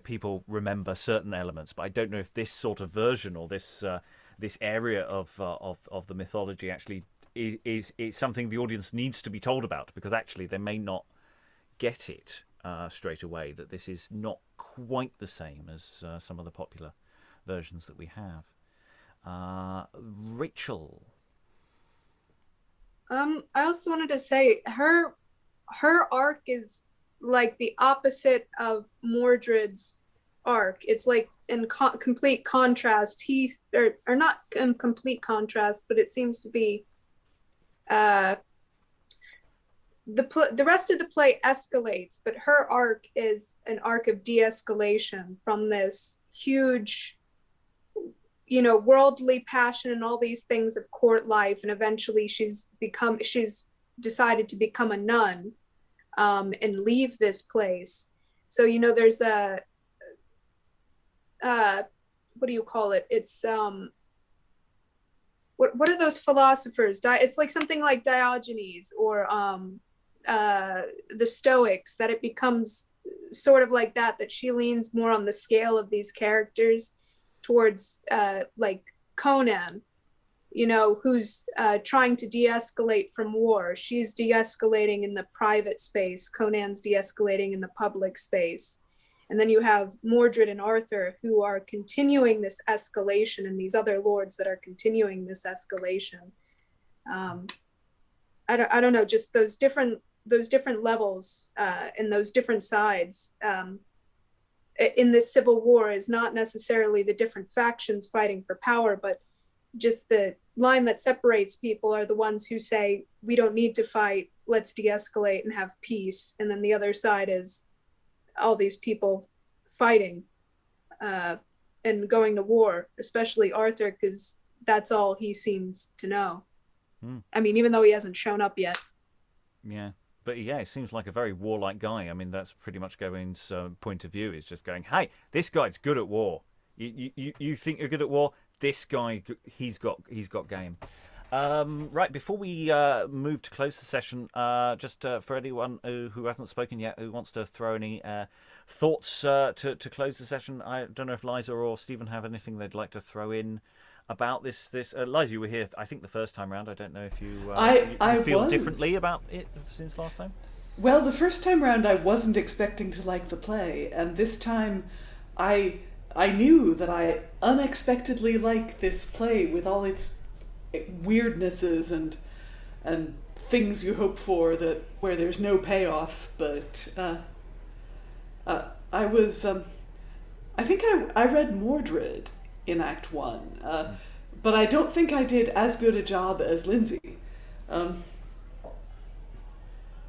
people remember certain elements, but I don't know if this sort of version or this area of the mythology actually is something the audience needs to be told about, because actually they may not get it straight away, that this is not quite the same as some of the popular versions that we have. Rachael. I also wanted to say her arc is like the opposite of Mordred's arc. It's like in complete contrast. Or not in complete contrast, but it seems to be the rest of the play escalates, but her arc is an arc of de-escalation from this huge, worldly passion and all these things of court life, and eventually she's decided to become a nun and leave this place. So there's a what do you call it? It's what are those philosophers? It's like something like Diogenes or the Stoics, that it becomes sort of like that she leans more on the scale of these characters towards like Conan, who's trying to de-escalate from war. She's de-escalating in the private space. Conan's de-escalating in the public space. And then you have Mordred and Arthur, who are continuing this escalation, and these other lords that are continuing this escalation. I don't know, just those different levels and those different sides in this civil war is not necessarily the different factions fighting for power, but just the line that separates people are the ones who say, we don't need to fight, let's de-escalate and have peace. And then the other side is all these people fighting and going to war, especially Arthur, because that's all he seems to know. I mean, even though he hasn't shown up yet. Yeah. But yeah, it seems like a very warlike guy. I mean, that's pretty much Gawin's point of view, is just going, hey, this guy's good at war. You think you're good at war? This guy, he's got game. Right, before we move to close the session, just for anyone who hasn't spoken yet, who wants to throw any thoughts to close the session, I don't know if Liza or Stephen have anything they'd like to throw in about this. Liza, you were here, I think, the first time round. I don't know if you, you feel differently about it since last time? Well, the first time round I wasn't expecting to like the play, and this time I knew that I unexpectedly like this play with all its weirdnesses and things you hope for that where there's no payoff. But I was I think I read Mordred in Act 1, but I don't think I did as good a job as Lynsey.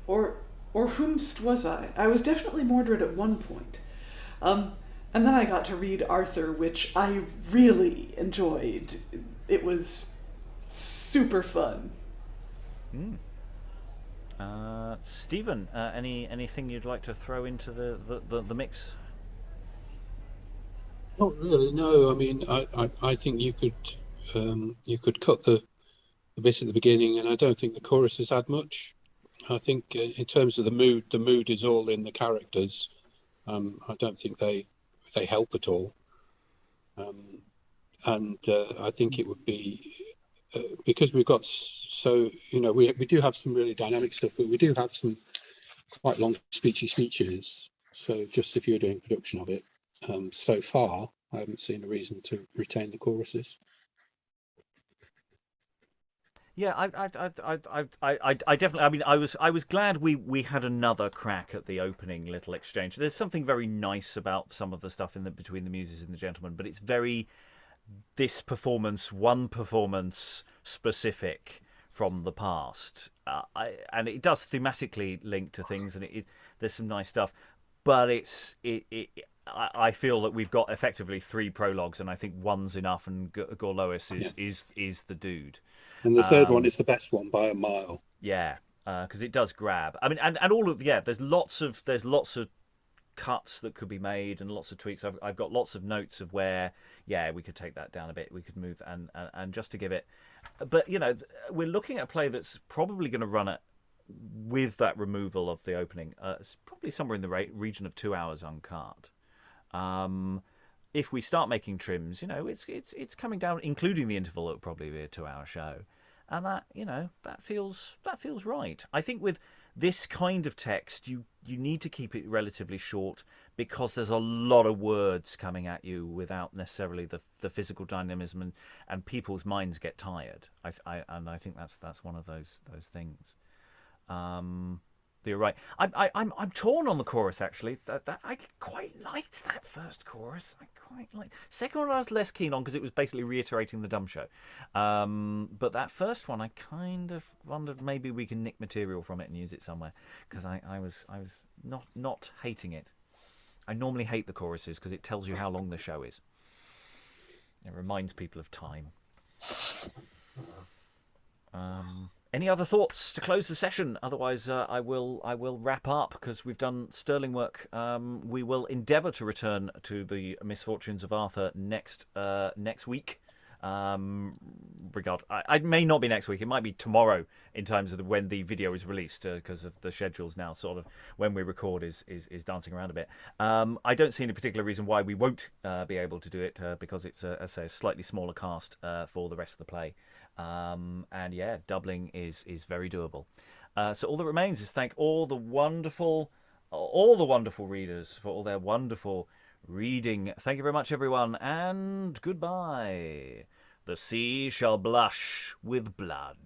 Or whomst was I? I was definitely Mordred at one point. And then I got to read Arthur, which I really enjoyed. It was super fun. Stephen, anything you'd like to throw into the mix? Not really, no. I mean, I think you could cut the bit at the beginning, and I don't think the choruses add much. I think in terms of the mood is all in the characters. I don't think they help at all. And I think it would be because we've got we do have some really dynamic stuff, but we do have some quite long speeches. So just if you're doing production of it, so far I haven't seen a reason to retain the choruses. Yeah, I definitely. I mean, I was glad we had another crack at the opening little exchange. There's something very nice about some of the stuff between the Muses and the Gentlemen, but it's very one performance specific from the past, and it does thematically link to things, and there's some nice stuff, but I feel that we've got effectively 3 prologues, and I think one's enough, and Gorlois is the dude. And the third one is the best one by a mile. Yeah, because it does grab. I mean, and all of there's lots of cuts that could be made and lots of tweaks. I've got lots of notes of where, yeah, we could take that down a bit. We could move and just to give it. But, you know, we're looking at a play that's probably going to run it with that removal of the opening. It's probably somewhere in the region of 2 hours uncut. If we start making trims, you know, it's coming down, including the interval. It'll probably be a 2-hour show, and that, you know, that feels right. I think with this kind of text, you need to keep it relatively short because there's a lot of words coming at you without necessarily the physical dynamism, and people's minds get tired. I think that's one of those things. You're right. I'm torn on the chorus actually. I quite liked that first chorus. I quite liked. Second one I was less keen on because it was basically reiterating the dumb show. But that first one I kind of wondered maybe we can nick material from it and use it somewhere because I was not hating it. I normally hate the choruses because it tells you how long the show is. It reminds people of time. Any other thoughts to close the session? Otherwise, I will wrap up because we've done sterling work. We will endeavour to return to the Misfortunes of Arthur next week. I may not be next week. It might be tomorrow in terms of when the video is released because of the schedules now. Sort of when we record is dancing around a bit. I don't see any particular reason why we won't be able to do it because it's a slightly smaller cast for the rest of the play. And yeah, doubling is very doable. So all that remains is thank all the wonderful readers for all their wonderful reading. Thank you very much, everyone, and goodbye. The sea shall blush with blood.